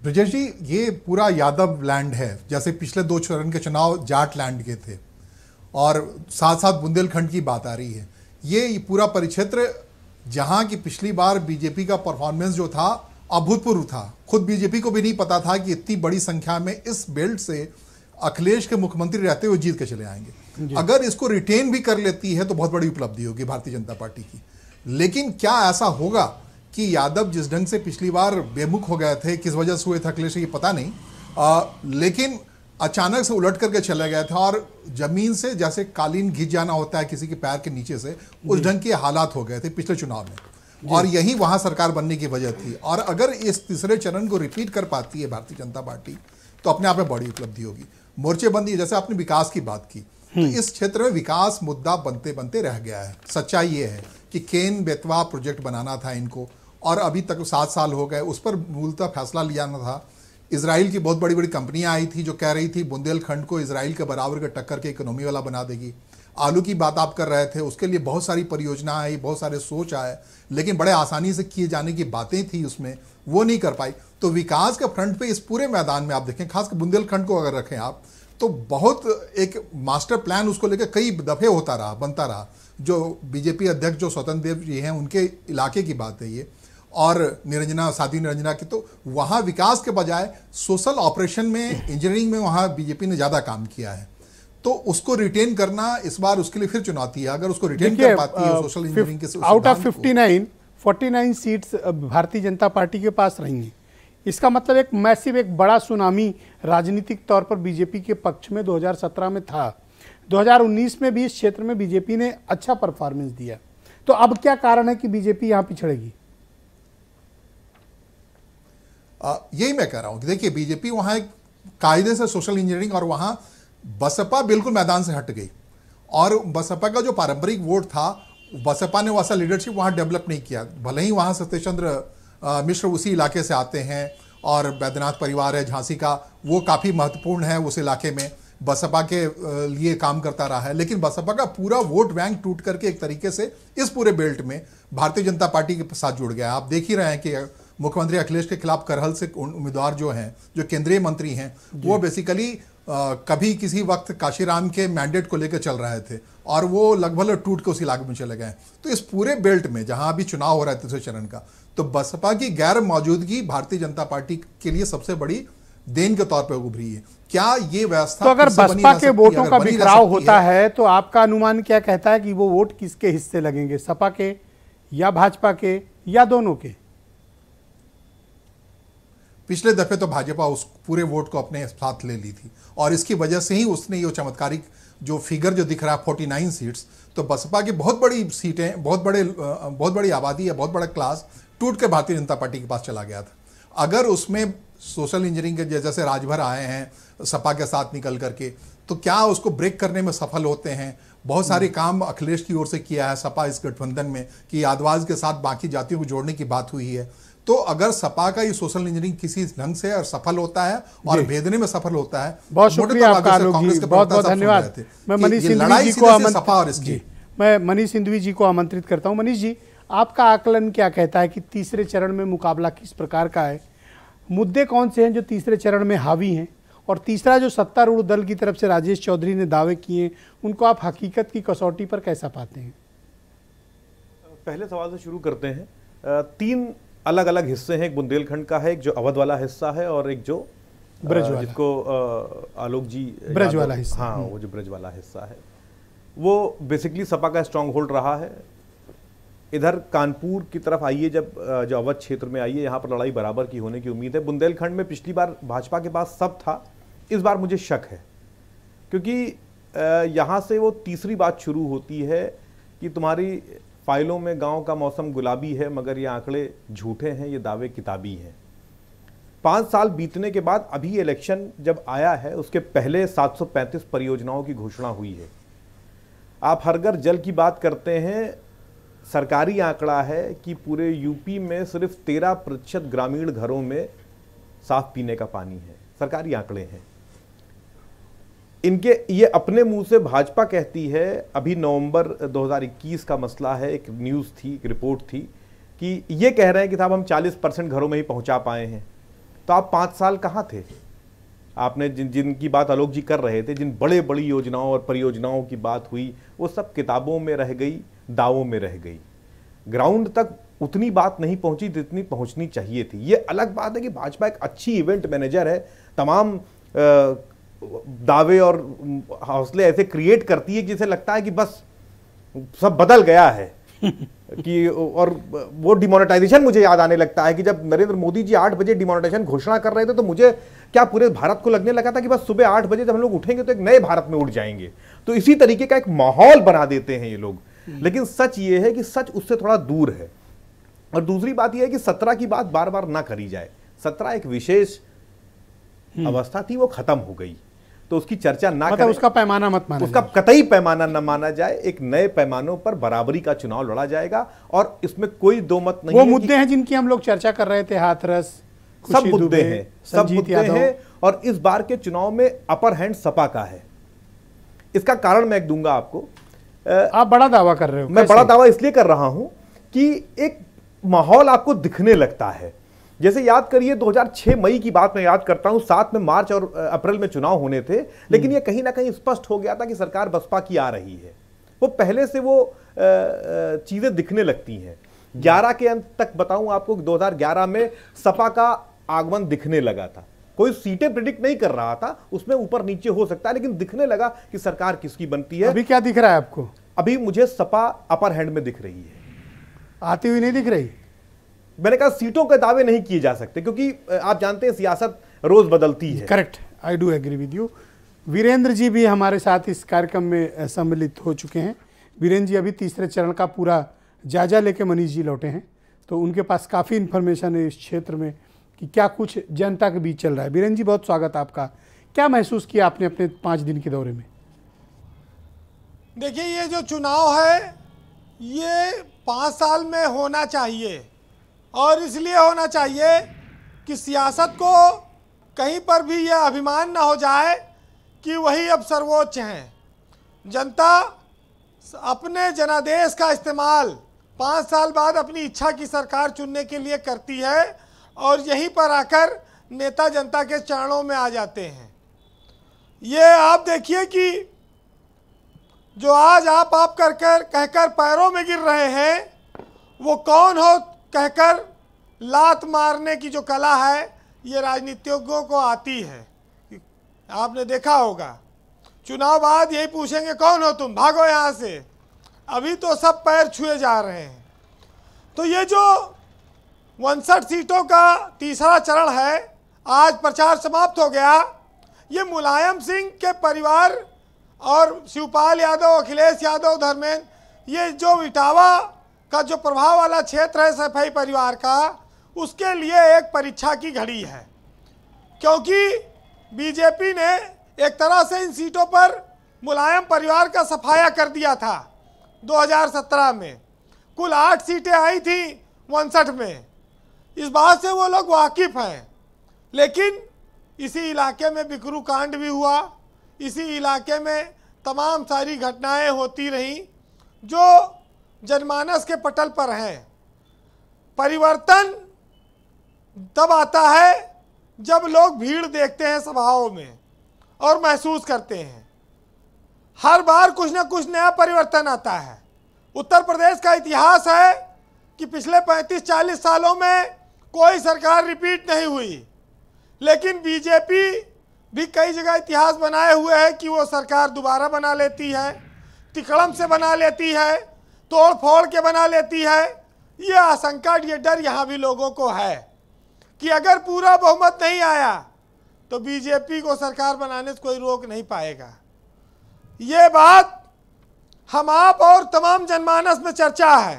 ब्रजेश जी, ये पूरा यादव लैंड है। जैसे पिछले 2 चरण के चुनाव जाट लैंड के थे और साथ साथ बुंदेलखंड की बात आ रही है। ये पूरा परिक्षेत्र जहां की पिछली बार बीजेपी का परफॉर्मेंस जो था अभूतपूर्व था। खुद बीजेपी को भी नहीं पता था कि इतनी बड़ी संख्या में इस बेल्ट से अखिलेश के मुख्यमंत्री रहते हुए जीत के चले आएंगे। अगर इसको रिटेन भी कर लेती है तो बहुत बड़ी उपलब्धि होगी भारतीय जनता पार्टी की। लेकिन क्या ऐसा होगा कि यादव जिस ढंग से पिछली बार बेमुख हो गए थे, किस वजह से हुए थे अखिलेश की पता नहीं, लेकिन अचानक से उलट करके चले गए थे और जमीन से जैसे कालीन घिस जाना होता है किसी के पैर के नीचे से, उस ढंग के हालात हो गए थे पिछले चुनाव में। और यही वहां सरकार बनने की वजह थी। और अगर इस तीसरे चरण को रिपीट कर पाती है भारतीय जनता पार्टी तो अपने आप में बड़ी उपलब्धि होगी। मोर्चेबंदी, जैसे आपने विकास की बात की, तो इस क्षेत्र में विकास मुद्दा बनते बनते रह गया है। सच्चाई ये है कि केन बेतवा प्रोजेक्ट बनाना था इनको, और अभी तक 7 साल हो गए, उस पर मूलतः फैसला लिया ना था। इजराइल की बहुत बड़ी बड़ी कंपनियां आई थी जो कह रही थी बुंदेलखंड को इजराइल के बराबर के टक्कर के इकोनॉमी वाला बना देगी। आलू की बात आप कर रहे थे, उसके लिए बहुत सारी परियोजना आई, बहुत सारे सोच आए, लेकिन बड़े आसानी से किए जाने की बातें थी उसमें, वो नहीं कर पाई। तो विकास के फ्रंट पे इस पूरे मैदान में आप देखें, खासकर बुंदेलखंड को अगर रखें आप, तो बहुत एक मास्टर प्लान उसको लेकर कई दफे होता रहा, बनता रहा। जो बीजेपी अध्यक्ष जो स्वतंत्र देव जी हैं उनके इलाके की बात है ये, और साध्वी निरंजना की। तो वहाँ विकास के बजाय सोशल ऑपरेशन में, इंजीनियरिंग में वहाँ बीजेपी ने ज़्यादा काम किया है। तो उसको रिटेन करना इस बार उसके लिए फिर चुनौती है। अगर उसको रिटेन कर पाती है सोशल इंजीनियरिंग के out of 49 seats Bharatiya Janata party के पास रहेंगी। इसका मतलब एक मैसिव, एक बड़ा सुनामी राजनीतिक तौर पर बीजेपी के पक्ष में 2017 में था। 2019 में भी इस क्षेत्र में बीजेपी ने अच्छा परफॉर्मेंस दिया। तो अब क्या कारण है कि बीजेपी यहाँ पिछड़ेगी? यही मैं कह रहा हूं कि देखिए, बीजेपी वहां एक कायदे से सोशल इंजीनियरिंग, और वहां बसपा बिल्कुल मैदान से हट गई। और बसपा का जो पारंपरिक वोट था, बसपा ने वैसा लीडरशिप वहां डेवलप नहीं किया। भले ही वहां सतीश चंद्र मिश्र उसी इलाके से आते हैं, और बैद्यनाथ परिवार है झांसी का, वो काफ़ी महत्वपूर्ण है उस इलाके में, बसपा के लिए काम करता रहा है। लेकिन बसपा का पूरा वोट बैंक टूट करके एक तरीके से इस पूरे बेल्ट में भारतीय जनता पार्टी के साथ जुड़ गया। आप देख ही रहे हैं कि मुख्यमंत्री अखिलेश के खिलाफ करहल से उम्मीदवार जो हैं, जो केंद्रीय मंत्री हैं, वो बेसिकली कभी किसी वक्त काशीराम के मैंडेट को लेकर चल रहे थे, और वो लगभग टूट के उस इलाके में चले गए। तो इस पूरे बेल्ट में जहां अभी चुनाव हो रहा है तीसरे चरण का, तो बसपा की गैर मौजूदगी भारतीय जनता पार्टी के लिए सबसे बड़ी देन के तौर पर उभरी है। क्या ये व्यवस्था, तो अगर बसपा के वोटों का बिखराव होता है तो आपका अनुमान क्या कहता है कि वो वोट किसके हिस्से लगेंगे, सपा के या भाजपा के या दोनों के? पिछले दफे तो भाजपा उस पूरे वोट को अपने साथ ले ली थी, और इसकी वजह से ही उसने ये चमत्कारिक जो फिगर जो दिख रहा है 49 सीट्स, तो बसपा की बहुत बड़ी सीटें, बहुत बड़ी आबादी है, बहुत बड़ा क्लास टूट के भारतीय जनता पार्टी के पास चला गया था। अगर उसमें सोशल इंजीनियरिंग के जैसे राजभर आए हैं सपा के साथ निकल करके, तो क्या उसको ब्रेक करने में सफल होते हैं? बहुत सारे काम अखिलेश की ओर से किया है सपा इस गठबंधन में, कि यादवाज के साथ बाकी जातियों को जोड़ने की बात हुई है। तो अगर सपा का ये सोशल इंजीनियरिंग किसी ढंग से और सफल होता है और भेदने में सफल होता है, बहुत शुक्रिया आपका आलोक जी, बहुत बहुत धन्यवाद। मैं मनीष सिंधवी जी को आमंत्रित करता हूं। मनीष जी, आपका आकलन क्या कहता है कि तीसरे चरण में मुकाबला किस प्रकार का है? मुद्दे कौन से हैं जो तीसरे चरण में हावी हैं? और तीसरा, जो सत्तारूढ़ दल की तरफ से राजेश चौधरी ने दावे किए, उनको आप हकीकत की कसौटी पर कैसा पाते हैं? पहले सवाल से शुरू करते हैं। 3 अलग अलग हिस्से हैं। एक बुंदेलखंड का है, एक जो अवध वाला हिस्सा है, और एक जो ब्रज वाला, जिसको आलोक जी ब्रज वाला हिस्सा, हाँ, वो जो ब्रज वाला हिस्सा है वो बेसिकली सपा का स्ट्रांग होल्ड रहा है। इधर कानपुर की तरफ आइए, जब जो अवध क्षेत्र में आइए, यहाँ पर लड़ाई बराबर की होने की उम्मीद है। बुंदेलखंड में पिछली बार भाजपा के पास सब था, इस बार मुझे शक है, क्योंकि यहाँ से वो तीसरी बात शुरू होती है कि तुम्हारी फाइलों में गांव का मौसम गुलाबी है, मगर ये आंकड़े झूठे हैं, ये दावे किताबी हैं। 5 साल बीतने के बाद अभी इलेक्शन जब आया है, उसके पहले 735 परियोजनाओं की घोषणा हुई है। आप हर घर जल की बात करते हैं, सरकारी आंकड़ा है कि पूरे यूपी में सिर्फ 13% ग्रामीण घरों में साफ पीने का पानी है। सरकारी आंकड़े हैं। इनके ये अपने मुंह से भाजपा कहती है, अभी नवंबर 2021 का मसला है, एक न्यूज़ थी, एक रिपोर्ट थी कि ये कह रहे हैं कि साहब हम 40% घरों में ही पहुंचा पाए हैं। तो आप 5 साल कहाँ थे? आपने जिनकी बात आलोक जी कर रहे थे, जिन बड़े बड़ी योजनाओं और परियोजनाओं की बात हुई, वो सब किताबों में रह गई, दावों में रह गई। ग्राउंड तक उतनी बात नहीं पहुंची जितनी पहुंचनी चाहिए थी। ये अलग बात है कि भाजपा एक अच्छी इवेंट मैनेजर है, तमाम दावे और हौसले ऐसे क्रिएट करती है जिसे लगता है कि बस सब बदल गया है कि, और वो डिमोनेटाइजेशन मुझे याद आने लगता है कि जब नरेंद्र मोदी जी 8 बजे डिमोनेटाइजेशन घोषणा कर रहे थे तो मुझे क्या पूरे भारत को लगने लगा था कि बस सुबह 8 बजे जब हम लोग उठेंगे तो एक नए भारत में उठ जाएंगे। तो इसी तरीके का एक माहौल बना देते हैं ये लोग। लेकिन सच ये है कि सच उससे थोड़ा दूर है। और दूसरी बात यह है कि 17 की बात बार बार ना करी जाए। 17 एक विशेष अवस्था थी, वो खत्म हो गई, तो उसकी चर्चा ना मतलब उसका पैमाना मत माना, उसका कतई पैमाना न माना जाए। एक नए पैमानों पर बराबरी का चुनाव लड़ा जाएगा और इसमें कोई दो मत नहीं। वो मुद्दे हैं जिनकी हम लोग चर्चा कर रहे थे, हाथरस, सब मुद्दे हैं, सब मुद्दे हैं। और इस बार के चुनाव में अपर हैंड सपा का है। इसका कारण मैं एक दूंगा आपको। आप बड़ा दावा कर रहे हो। मैं बड़ा दावा इसलिए कर रहा हूं कि एक माहौल आपको दिखने लगता है। जैसे याद करिए 2006 मई की बात मैं याद करता हूं, 7 में मार्च और अप्रैल में चुनाव होने थे, लेकिन ये कहीं ना कहीं स्पष्ट हो गया था कि सरकार बसपा की आ रही है। वो पहले से वो चीजें दिखने लगती हैं। 11 के अंत तक बताऊं आपको, 2011 में सपा का आगमन दिखने लगा था। कोई सीटें प्रेडिक्ट नहीं कर रहा था, उसमें ऊपर नीचे हो सकता है, लेकिन दिखने लगा कि सरकार किसकी बनती है। अभी क्या दिख रहा है आपको? अभी मुझे सपा अपर हैंड में दिख रही है, आती हुई नहीं दिख रही। मैंने कहा सीटों के दावे नहीं किए जा सकते क्योंकि आप जानते हैं सियासत रोज बदलती है। Correct, I do agree with you. Virendra ji भी हमारे साथ इस कार्यक्रम में सम्मिलित हो चुके हैं। वीरेंद्र जी अभी तीसरे चरण का पूरा जायजा लेके मनीष जी लौटे हैं, तो उनके पास काफ़ी इन्फॉर्मेशन है इस क्षेत्र में कि क्या कुछ जनता के बीच चल रहा है। वीरेंद्र जी बहुत स्वागत आपका। क्या महसूस किया आपने अपने 5 दिन के दौरे में? देखिए, ये जो चुनाव है ये 5 साल में होना चाहिए, और इसलिए होना चाहिए कि सियासत को कहीं पर भी यह अभिमान ना हो जाए कि वही अब सर्वोच्च हैं। जनता अपने जनादेश का इस्तेमाल 5 साल बाद अपनी इच्छा की सरकार चुनने के लिए करती है, और यहीं पर आकर नेता जनता के चरणों में आ जाते हैं। ये आप देखिए कि जो आज आप कहकर पैरों में गिर रहे हैं, वो कौन हो कहकर लात मारने की जो कला है ये राजनीतिज्ञों को आती है। आपने देखा होगा, चुनाव बाद यही पूछेंगे कौन हो तुम, भागो यहाँ से। अभी तो सब पैर छुए जा रहे हैं। तो ये जो 59 सीटों का तीसरा चरण है, आज प्रचार समाप्त हो गया। ये मुलायम सिंह के परिवार और शिवपाल यादव, अखिलेश यादव, धर्मेंद्र, ये जो इटावा का जो प्रभाव वाला क्षेत्र है सफाई परिवार का, उसके लिए एक परीक्षा की घड़ी है। क्योंकि बीजेपी ने एक तरह से इन सीटों पर मुलायम परिवार का सफाया कर दिया था 2017 में। कुल 8 सीटें आई थी 59 में। इस बात से वो लोग वाकिफ हैं। लेकिन इसी इलाके में बिकरू कांड भी हुआ, इसी इलाके में तमाम सारी घटनाएं होती रहीं जो जनमानस के पटल पर हैं। परिवर्तन तब आता है जब लोग भीड़ देखते हैं सभाओं में और महसूस करते हैं। हर बार कुछ न कुछ नया परिवर्तन आता है। उत्तर प्रदेश का इतिहास है कि पिछले 35-40 सालों में कोई सरकार रिपीट नहीं हुई, लेकिन बीजेपी भी कई जगह इतिहास बनाए हुए है कि वो सरकार दोबारा बना लेती है, तिकड़म से बना लेती है, तोड़ फोड़ के बना लेती है। ये आशंका, ये डर यहाँ भी लोगों को है कि अगर पूरा बहुमत नहीं आया तो बीजेपी को सरकार बनाने से कोई रोक नहीं पाएगा। ये बात हम आप और तमाम जनमानस में चर्चा है।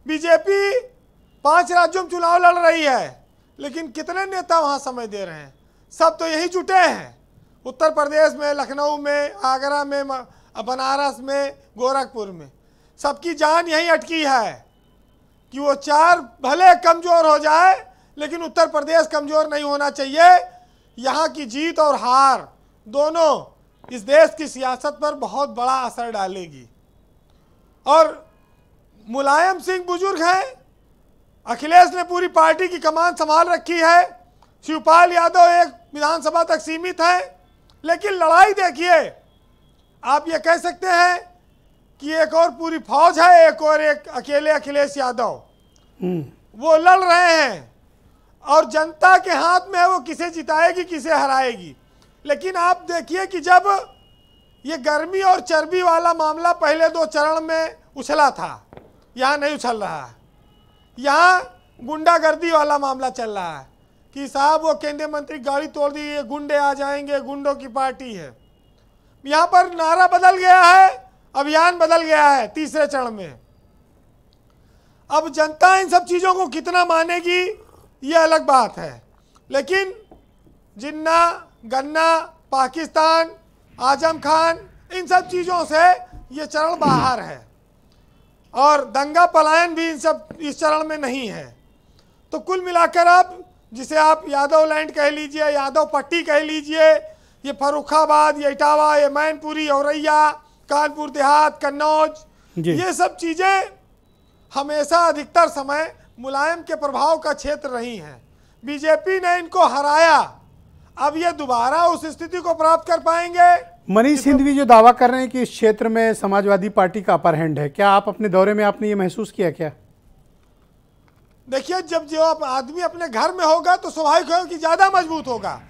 बीजेपी 5 राज्यों में चुनाव लड़ रही है, लेकिन कितने नेता वहाँ समय दे रहे हैं? सब तो यही जुटे हैं। उत्तर प्रदेश में, लखनऊ में, आगरा में, बनारस में, गोरखपुर में, सबकी जान यही अटकी है कि वो 4 भले कमज़ोर हो जाए, लेकिन उत्तर प्रदेश कमज़ोर नहीं होना चाहिए। यहाँ की जीत और हार दोनों इस देश की सियासत पर बहुत बड़ा असर डालेगी। और मुलायम सिंह बुजुर्ग हैं, अखिलेश ने पूरी पार्टी की कमान संभाल रखी है, शिवपाल यादव एक विधानसभा तक सीमित है, लेकिन लड़ाई देखिए, आप ये कह सकते हैं कि एक और पूरी फौज है, एक और एक अकेले अखिलेश यादव वो लड़ रहे हैं और जनता के हाथ में है वो किसे जिताएगी किसे हराएगी। लेकिन आप देखिए कि जब ये गर्मी और चर्बी वाला मामला पहले 2 चरण में उछला था, यहाँ नहीं उछल रहा है, यहाँ गुंडागर्दी वाला मामला चल रहा है कि साहब वो केंद्रीय मंत्री गाड़ी तोड़ दी, ये गुंडे आ जाएंगे, गुंडों की पार्टी है। यहाँ पर नारा बदल गया है, अभियान बदल गया है तीसरे चरण में। अब जनता इन सब चीज़ों को कितना मानेगी ये अलग बात है, लेकिन जिन्ना, गन्ना, पाकिस्तान, आजम खान, इन सब चीज़ों से ये चरण बाहर है और दंगा पलायन भी इस चरण में नहीं है। तो कुल मिलाकर अब जिसे आप यादव लैंड कह लीजिए, यादव पट्टी कह लीजिए, ये फर्रुखाबाद, ये इटावा, ये मैनपुरी, औरैया, कानपुर देहात, कन्नौज, ये सब चीज़ें हमेशा अधिकतर समय मुलायम के प्रभाव का क्षेत्र रही हैं। बीजेपी ने इनको हराया, अब ये दोबारा उस स्थिति को प्राप्त कर पाएंगे। मनीष सिंघवी जो दावा कर रहे हैं कि इस क्षेत्र में समाजवादी पार्टी का अपर हैंड है, क्या आप अपने दौरे में आपने ये महसूस किया क्या? देखिए, जब जो आदमी अपने घर में होगा तो स्वाभाविक है कि ज़्यादा मजबूत होगा,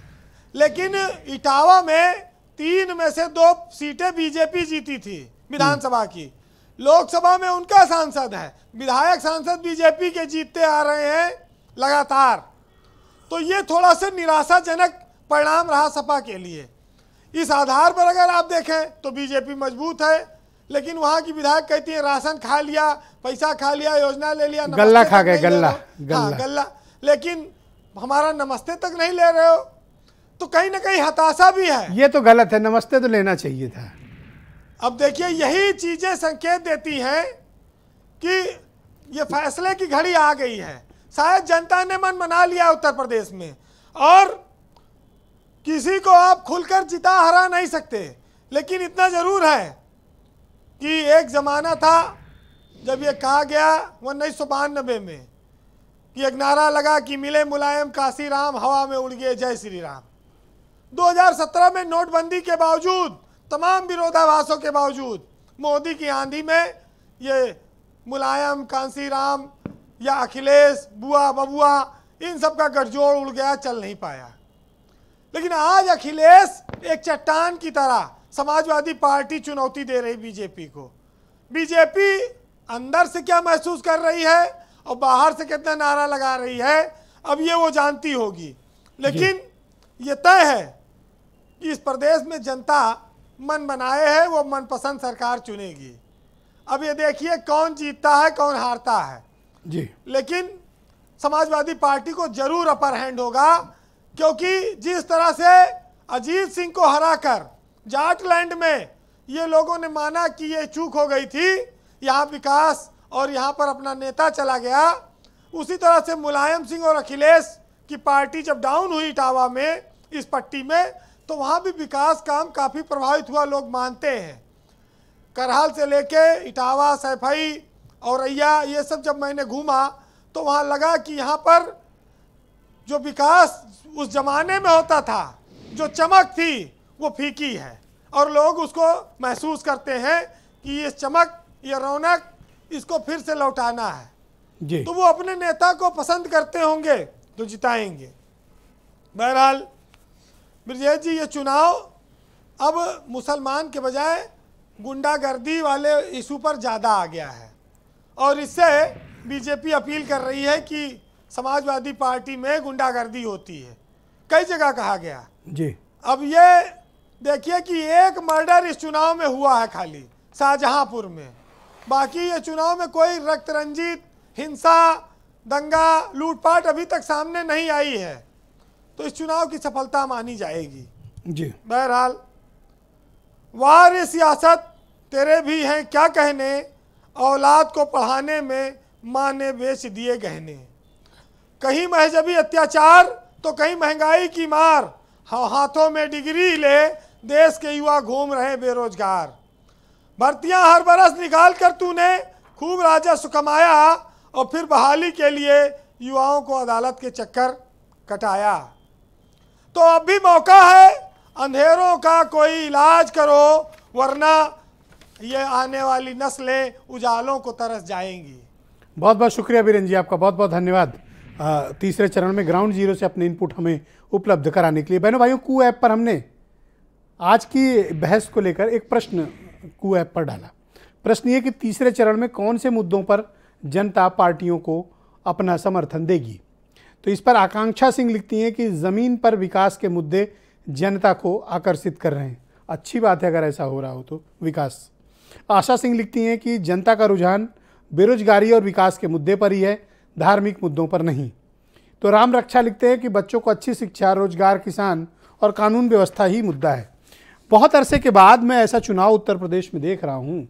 लेकिन इटावा में 3 में से 2 सीटें बीजेपी जीती थी विधानसभा की, लोकसभा में उनका सांसद है, विधायक सांसद बीजेपी के जीतते आ रहे हैं लगातार। तो ये थोड़ा सा निराशाजनक परिणाम रहा सपा के लिए। इस आधार पर अगर आप देखें तो बीजेपी मजबूत है, लेकिन वहाँ की विधायक कहती है राशन खा लिया, पैसा खा लिया, योजना ले लिया, गल्ला खा गए, गल्ला गल्ला, लेकिन हमारा नमस्ते तक नहीं ले रहे हो, तो कहीं ना कहीं हताशा भी है। ये तो गलत है, नमस्ते तो लेना चाहिए था। अब देखिए, यही चीजें संकेत देती हैं कि ये फैसले की घड़ी आ गई है। शायद जनता ने मन बना लिया उत्तर प्रदेश में, और किसी को आप खुलकर जिता हरा नहीं सकते, लेकिन इतना जरूर है कि एक जमाना था जब ये कहा गया 1992 में कि एक नारा लगा कि मिले मुलायम काशी राम, हवा में उड़ गए जय श्री राम। 2017 में नोटबंदी के बावजूद, तमाम विरोधाभासों के बावजूद, मोदी की आंधी में ये मुलायम, कांसी राम या अखिलेश, बुआ बबुआ, इन सब का गठजोड़ उड़ गया, चल नहीं पाया। लेकिन आज अखिलेश एक चट्टान की तरह समाजवादी पार्टी चुनौती दे रही बीजेपी को। बीजेपी अंदर से क्या महसूस कर रही है और बाहर से कितना नारा लगा रही है, अब ये वो जानती होगी। लेकिन ये तय है कि इस प्रदेश में जनता मन बनाए है, वो मनपसंद सरकार चुनेगी। अब ये देखिए कौन जीतता है, कौन हारता है जी। लेकिन समाजवादी पार्टी को जरूर अपर हैंड होगा, क्योंकि जिस तरह से अजीत सिंह को हराकर जाटलैंड में ये लोगों ने माना कि ये चूक हो गई थी, यहाँ विकास और यहाँ पर अपना नेता चला गया, उसी तरह से मुलायम सिंह और अखिलेश की पार्टी जब डाउन हुई इटावा में, इस पट्टी में, तो वहाँ भी विकास काम काफ़ी प्रभावित हुआ, लोग मानते हैं। करहाल से लेके इटावा, सैफई, औरैया, ये सब जब मैंने घूमा तो वहाँ लगा कि यहाँ पर जो विकास उस जमाने में होता था, जो चमक थी, वो फीकी है, और लोग उसको महसूस करते हैं कि ये चमक, ये रौनक, इसको फिर से लौटाना है जी। तो वो अपने नेता को पसंद करते होंगे तो जिताएंगे। बहरहाल ब्रजेश जी, ये चुनाव अब मुसलमान के बजाय गुंडागर्दी वाले इशू पर ज़्यादा आ गया है, और इससे बीजेपी अपील कर रही है कि समाजवादी पार्टी में गुंडागर्दी होती है, कई जगह कहा गया जी। अब ये देखिए कि एक मर्डर इस चुनाव में हुआ है खाली शाहजहांपुर में, बाकी ये चुनाव में कोई रक्त रंजित हिंसा, दंगा, लूटपाट अभी तक सामने नहीं आई है, तो इस चुनाव की सफलता मानी जाएगी जी। बहरहाल, वार सियासत तेरे भी हैं क्या कहने, औलाद को पढ़ाने में माँ ने बेच दिए गहने, कहीं महजबी अत्याचार तो कहीं महंगाई की मार, हाथों में डिग्री ले देश के युवा घूम रहे बेरोजगार। भर्तियां हर बरस निकाल कर तूने खूब राजस्व कमाया और फिर बहाली के लिए युवाओं को अदालत के चक्कर कटाया। तो अब भी मौका है, अंधेरों का कोई इलाज करो, वरना ये आने वाली नस्लें उजालों को तरस जाएंगी। बहुत बहुत शुक्रिया बीरेन जी, आपका बहुत बहुत धन्यवाद तीसरे चरण में ग्राउंड जीरो से अपने इनपुट हमें उपलब्ध कराने के लिए। बहनों भाइयों, कू ऐप पर हमने आज की बहस को लेकर एक प्रश्न कू ऐप पर डाला। प्रश्न ये कि तीसरे चरण में कौन से मुद्दों पर जनता पार्टियों को अपना समर्थन देगी। तो इस पर आकांक्षा सिंह लिखती हैं कि ज़मीन पर विकास के मुद्दे जनता को आकर्षित कर रहे हैं। अच्छी बात है अगर ऐसा हो रहा हो तो विकास। आशा सिंह लिखती हैं कि जनता का रुझान बेरोजगारी और विकास के मुद्दे पर ही है, धार्मिक मुद्दों पर नहीं। तो राम रक्षा लिखते हैं कि बच्चों को अच्छी शिक्षा, रोजगार, किसान और कानून व्यवस्था ही मुद्दा है। बहुत अरसे के बाद मैं ऐसा चुनाव उत्तर प्रदेश में देख रहा हूँ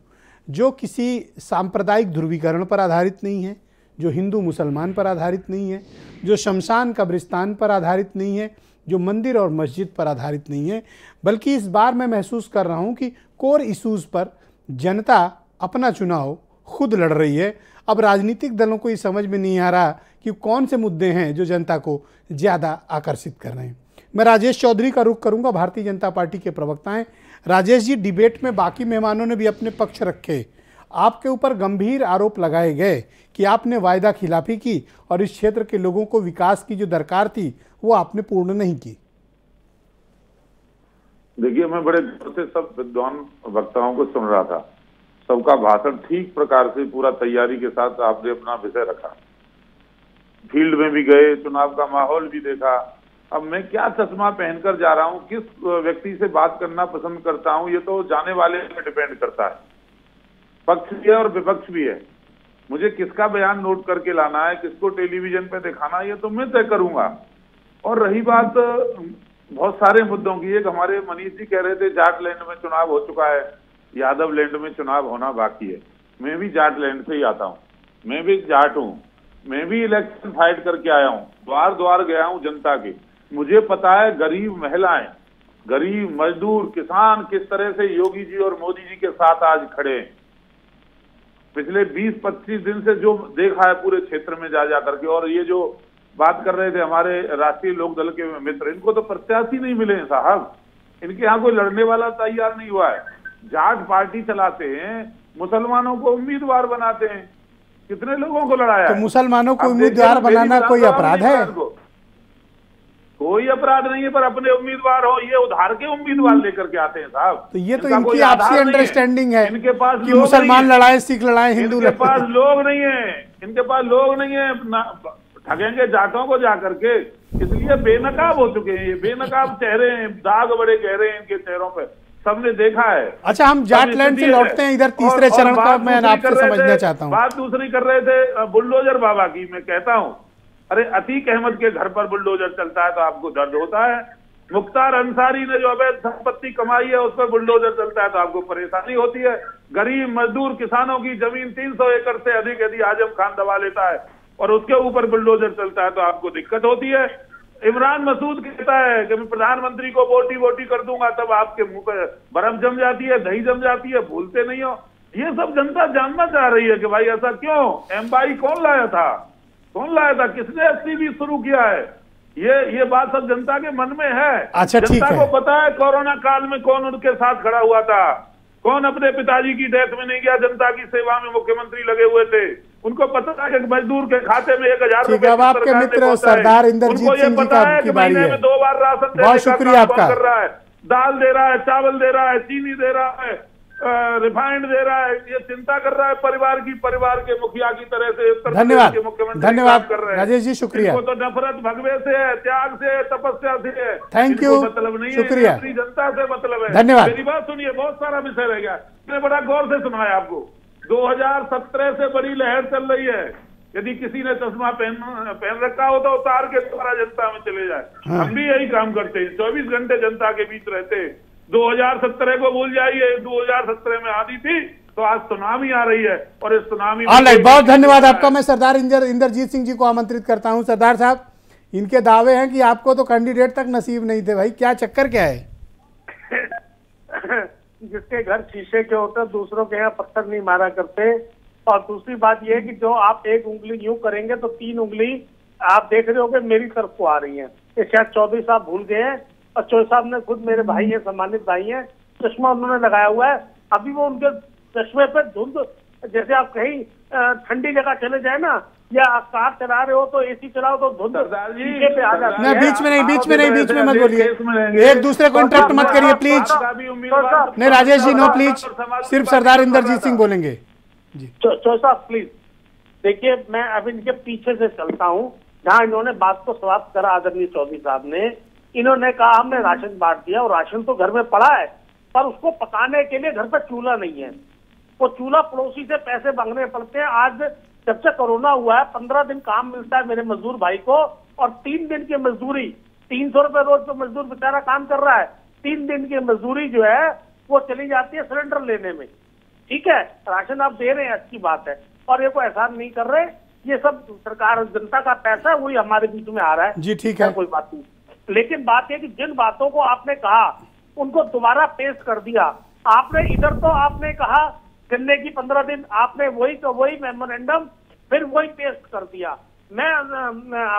जो किसी सांप्रदायिक ध्रुवीकरण पर आधारित नहीं है, जो हिंदू मुसलमान पर आधारित नहीं है, जो शमशान कब्रिस्तान पर आधारित नहीं है, जो मंदिर और मस्जिद पर आधारित नहीं है, बल्कि इस बार मैं महसूस कर रहा हूँ कि कोर इश्यूज़ पर जनता अपना चुनाव खुद लड़ रही है। अब राजनीतिक दलों को ये समझ में नहीं आ रहा कि कौन से मुद्दे हैं जो जनता को ज़्यादा आकर्षित कर रहे हैं। मैं राजेश चौधरी का रुख करूंगा, भारतीय जनता पार्टी के प्रवक्ता हैं। राजेश जी, डिबेट में बाकी मेहमानों ने भी अपने पक्ष रखे। आपके ऊपर गंभीर आरोप लगाए गए कि आपने वायदा खिलाफी की और इस क्षेत्र के लोगों को विकास की जो दरकार थी वो आपने पूर्ण नहीं की। देखिए, मैं बड़े गौर से सब विद्वान वक्ताओं को सुन रहा था। सबका भाषण ठीक प्रकार से पूरा तैयारी के साथ आपने अपना विषय रखा। फील्ड में भी गए, चुनाव का माहौल भी देखा। अब मैं क्या चश्मा पहनकर जा रहा हूँ, किस व्यक्ति से बात करना पसंद करता हूँ, ये तो जाने वाले पे डिपेंड करता है। पक्ष भी है और विपक्ष भी है। मुझे किसका बयान नोट करके लाना है, किसको टेलीविजन पे दिखाना है, ये तो मैं तय करूंगा। और रही बात बहुत सारे मुद्दों की, एक हमारे मनीष जी कह रहे थे जाट लैंड में चुनाव हो चुका है, यादव लैंड में चुनाव होना बाकी है। मैं भी जाट लैंड से ही आता हूँ, मैं भी जाट हूँ, मैं भी इलेक्शन फाइट करके आया हूँ, द्वार द्वार गया हूँ जनता के। मुझे पता है गरीब महिलाएं, गरीब मजदूर, किसान किस तरह से योगी जी और मोदी जी के साथ आज खड़े हैं। पिछले 20-25 दिन से जो देखा है पूरे क्षेत्र में जा करके। और ये जो बात कर रहे थे हमारे राष्ट्रीय लोक दल के मित्र, इनको तो प्रत्याशी नहीं मिले हैं साहब, इनके यहाँ कोई लड़ने वाला तैयार नहीं हुआ है। जाट पार्टी चलाते हैं, मुसलमानों को उम्मीदवार बनाते हैं। कितने लोगों को लड़ाया? तो मुसलमानों को उम्मीदवार बनाना कोई अपराध है? कोई अपराध नहीं है, पर अपने उम्मीदवार हो, ये उधार के उम्मीदवार लेकर के आते हैं साहब। तो ये तो इनकी आपसी अंडरस्टैंडिंग है इनके पास कि मुसलमान लड़ाए, सिख लड़ाए, हिंदू लड़ाए। इनके पास लोग नहीं है, इनके पास लोग नहीं है, ठगेंगे जाटों को जा करके, इसलिए बेनकाब हो चुके हैं। ये बेनकाब चेहरे हैं, दाग बड़े गहरे हैं इनके चेहरों पे, सबने देखा है। अच्छा, हम जाटलैंड से लौटते हैं इधर तीसरे चरण का। मैं आपसे समझना चाहता हूँ, बात दूसरी कर रहे थे बुलडोजर बाबा की। मैं कहता हूँ, अरे अतीक अहमद के घर पर बुलडोजर चलता है तो आपको दर्द होता है। मुख्तार अंसारी ने जो अवैध संपत्ति कमाई है उस पर बुलडोजर चलता है तो आपको परेशानी होती है। गरीब मजदूर किसानों की जमीन 300 एकड़ से अधिक यदि आजम खान दबा लेता है और उसके ऊपर बुलडोजर चलता है तो आपको दिक्कत होती है। इमरान मसूद कहता है कि मैं प्रधानमंत्री को वोटी कर दूंगा, तब आपके मुंह पर बर्फ जम जाती है, दही जम जाती है, भूलते नहीं हो। ये सब जनता जानना चाह रही है कि भाई ऐसा क्यों? एमबाई कौन लाया था, कौन लाया था, किसने SCB शुरू किया है? ये बात सब जनता के मन में है। अच्छा, जनता को पता है कोरोना काल में कौन उनके साथ खड़ा हुआ था, कौन अपने पिताजी की डेथ में नहीं गया, जनता की सेवा में मुख्यमंत्री लगे हुए थे। उनको पता है कि मजदूर के खाते में 1000 रुपए अब आपके मित्र सरदार इंद्रजीत सिंह जी की बारी है। में 2 बार राशन बहुत शुक्रिया आपका। कर रहा है, दाल दे रहा है, चावल दे रहा है, चीनी दे रहा है, रिफाइंड दे रहा है। ये चिंता कर रहा है परिवार के मुखिया की तरह से। धन्यवाद, धन्यवाद कर रहे हैं। राजेश जी, शुक्रिया। तो नफरत भगवे से है, त्याग से है, तपस्या से है। थैंक यू, मतलब नहीं शुक्रिया। है, जनता से मतलब है। धन्यवाद। मेरी बात सुनिए, बहुत सारा विषय रह गया, मैंने बड़ा गौर से सुना है आपको। 2017 से बड़ी लहर चल रही है। यदि किसी ने चश्मा पहन रखा हो तो उतार के दोबारा जनता में चले जाए। हम भी यही काम करते हैं, 24 घंटे जनता के बीच रहते हैं। 2017 को भूल जाइए, 2017 में आती थी तो आज सुनामी आ रही है और इस सुनामी में बहुत धन्यवाद आपका। मैं सरदार इंद्रजीत सिंह जी को आमंत्रित करता हूं। सरदार साहब, इनके दावे हैं कि आपको तो कैंडिडेट तक नसीब नहीं थे। भाई क्या चक्कर क्या है? जिसके घर शीशे के होते हैं दूसरों के यहाँ पत्थर नहीं मारा करते। और दूसरी बात यह है कि जो आप एक उंगली यूं करेंगे तो 3 उंगली आप देख रहे होगे मेरी तरफ को आ रही है। ये शायद चौधरी साहब भूल गए हैं, और चौधरी साहब ने खुद मेरे भाई हैं, सम्मानित भाई हैं, चश्मा उन्होंने लगाया हुआ है। अभी वो उनके चश्मे पे धुंध, जैसे आप कहीं ठंडी जगह चले जाए ना, या आप कार चला रहे हो तो एसी चलाओ तो धुंध शीशे पे आ जाती है। बीच में नहीं मत बोलिए, एक दूसरे को इंटरप्ट मत करिए प्लीज। नहीं राजेश जी, नो प्लीज, सिर्फ सरदार इंद्रजीत सिंह बोलेंगे जी। चौधरी साहब प्लीज देखिए, मैं अब इनके पीछे से चलता हूँ जहाँ इन्होंने बात को समाप्त करा आदरणीय चौधरी साहब ने। इन्होंने कहा हमने राशन बांट दिया, और राशन तो घर में पड़ा है, पर उसको पकाने के लिए घर पर चूल्हा नहीं है। वो चूल्हा पड़ोसी से पैसे मांगने पड़ते हैं। आज जब से कोरोना हुआ है 15 दिन काम मिलता है मेरे मजदूर भाई को, और 3 दिन की मजदूरी, 300 रुपए रोज तो मजदूर बेचारा काम कर रहा है, 3 दिन की मजदूरी जो है वो चली जाती है सिलेंडर लेने में। ठीक है, राशन आप दे रहे हैं, अच्छी बात है, और ये कोई एहसान नहीं कर रहे। ये सब सरकार जनता का पैसा है, वही हमारे बीच में आ रहा है जी। ठीक है, कोई बात नहीं, लेकिन बात है कि जिन बातों को आपने कहा उनको दोबारा पेश कर दिया आपने। इधर तो आपने कहा गन्ने की 15 दिन, आपने वही मेमोरेंडम फिर वही पेश कर दिया। मैं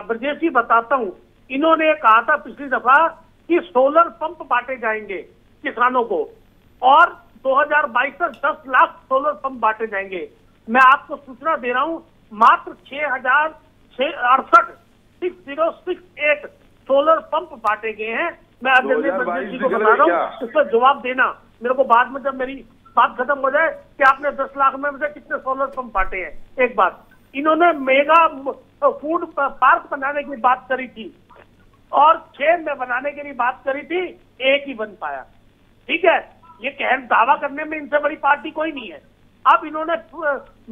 ब्रजेश जी बताता हूँ, इन्होंने कहा था पिछली दफा कि सोलर पंप बांटे जाएंगे किसानों को, और 2022 तक 10 लाख सोलर पंप बांटे जाएंगे। मैं आपको सूचना दे रहा हूँ, मात्र 6,068 सोलर पंप बांटे गए हैं। मैं ब्रजेश जी को बता रहा हूँ, इस पर जवाब देना मेरे को बाद में, जब मेरी बात खत्म हो जाए, कि आपने 10 लाख में से कितने सोलर पंप बांटे हैं। एक बात, इन्होंने मेगा फूड पार्क बनाने की बात करी थी, और 6 में बनाने के लिए बात करी थी, 1 ही बन पाया। ठीक है, ये कहन दावा करने में इनसे बड़ी पार्टी कोई नहीं है। अब इन्होंने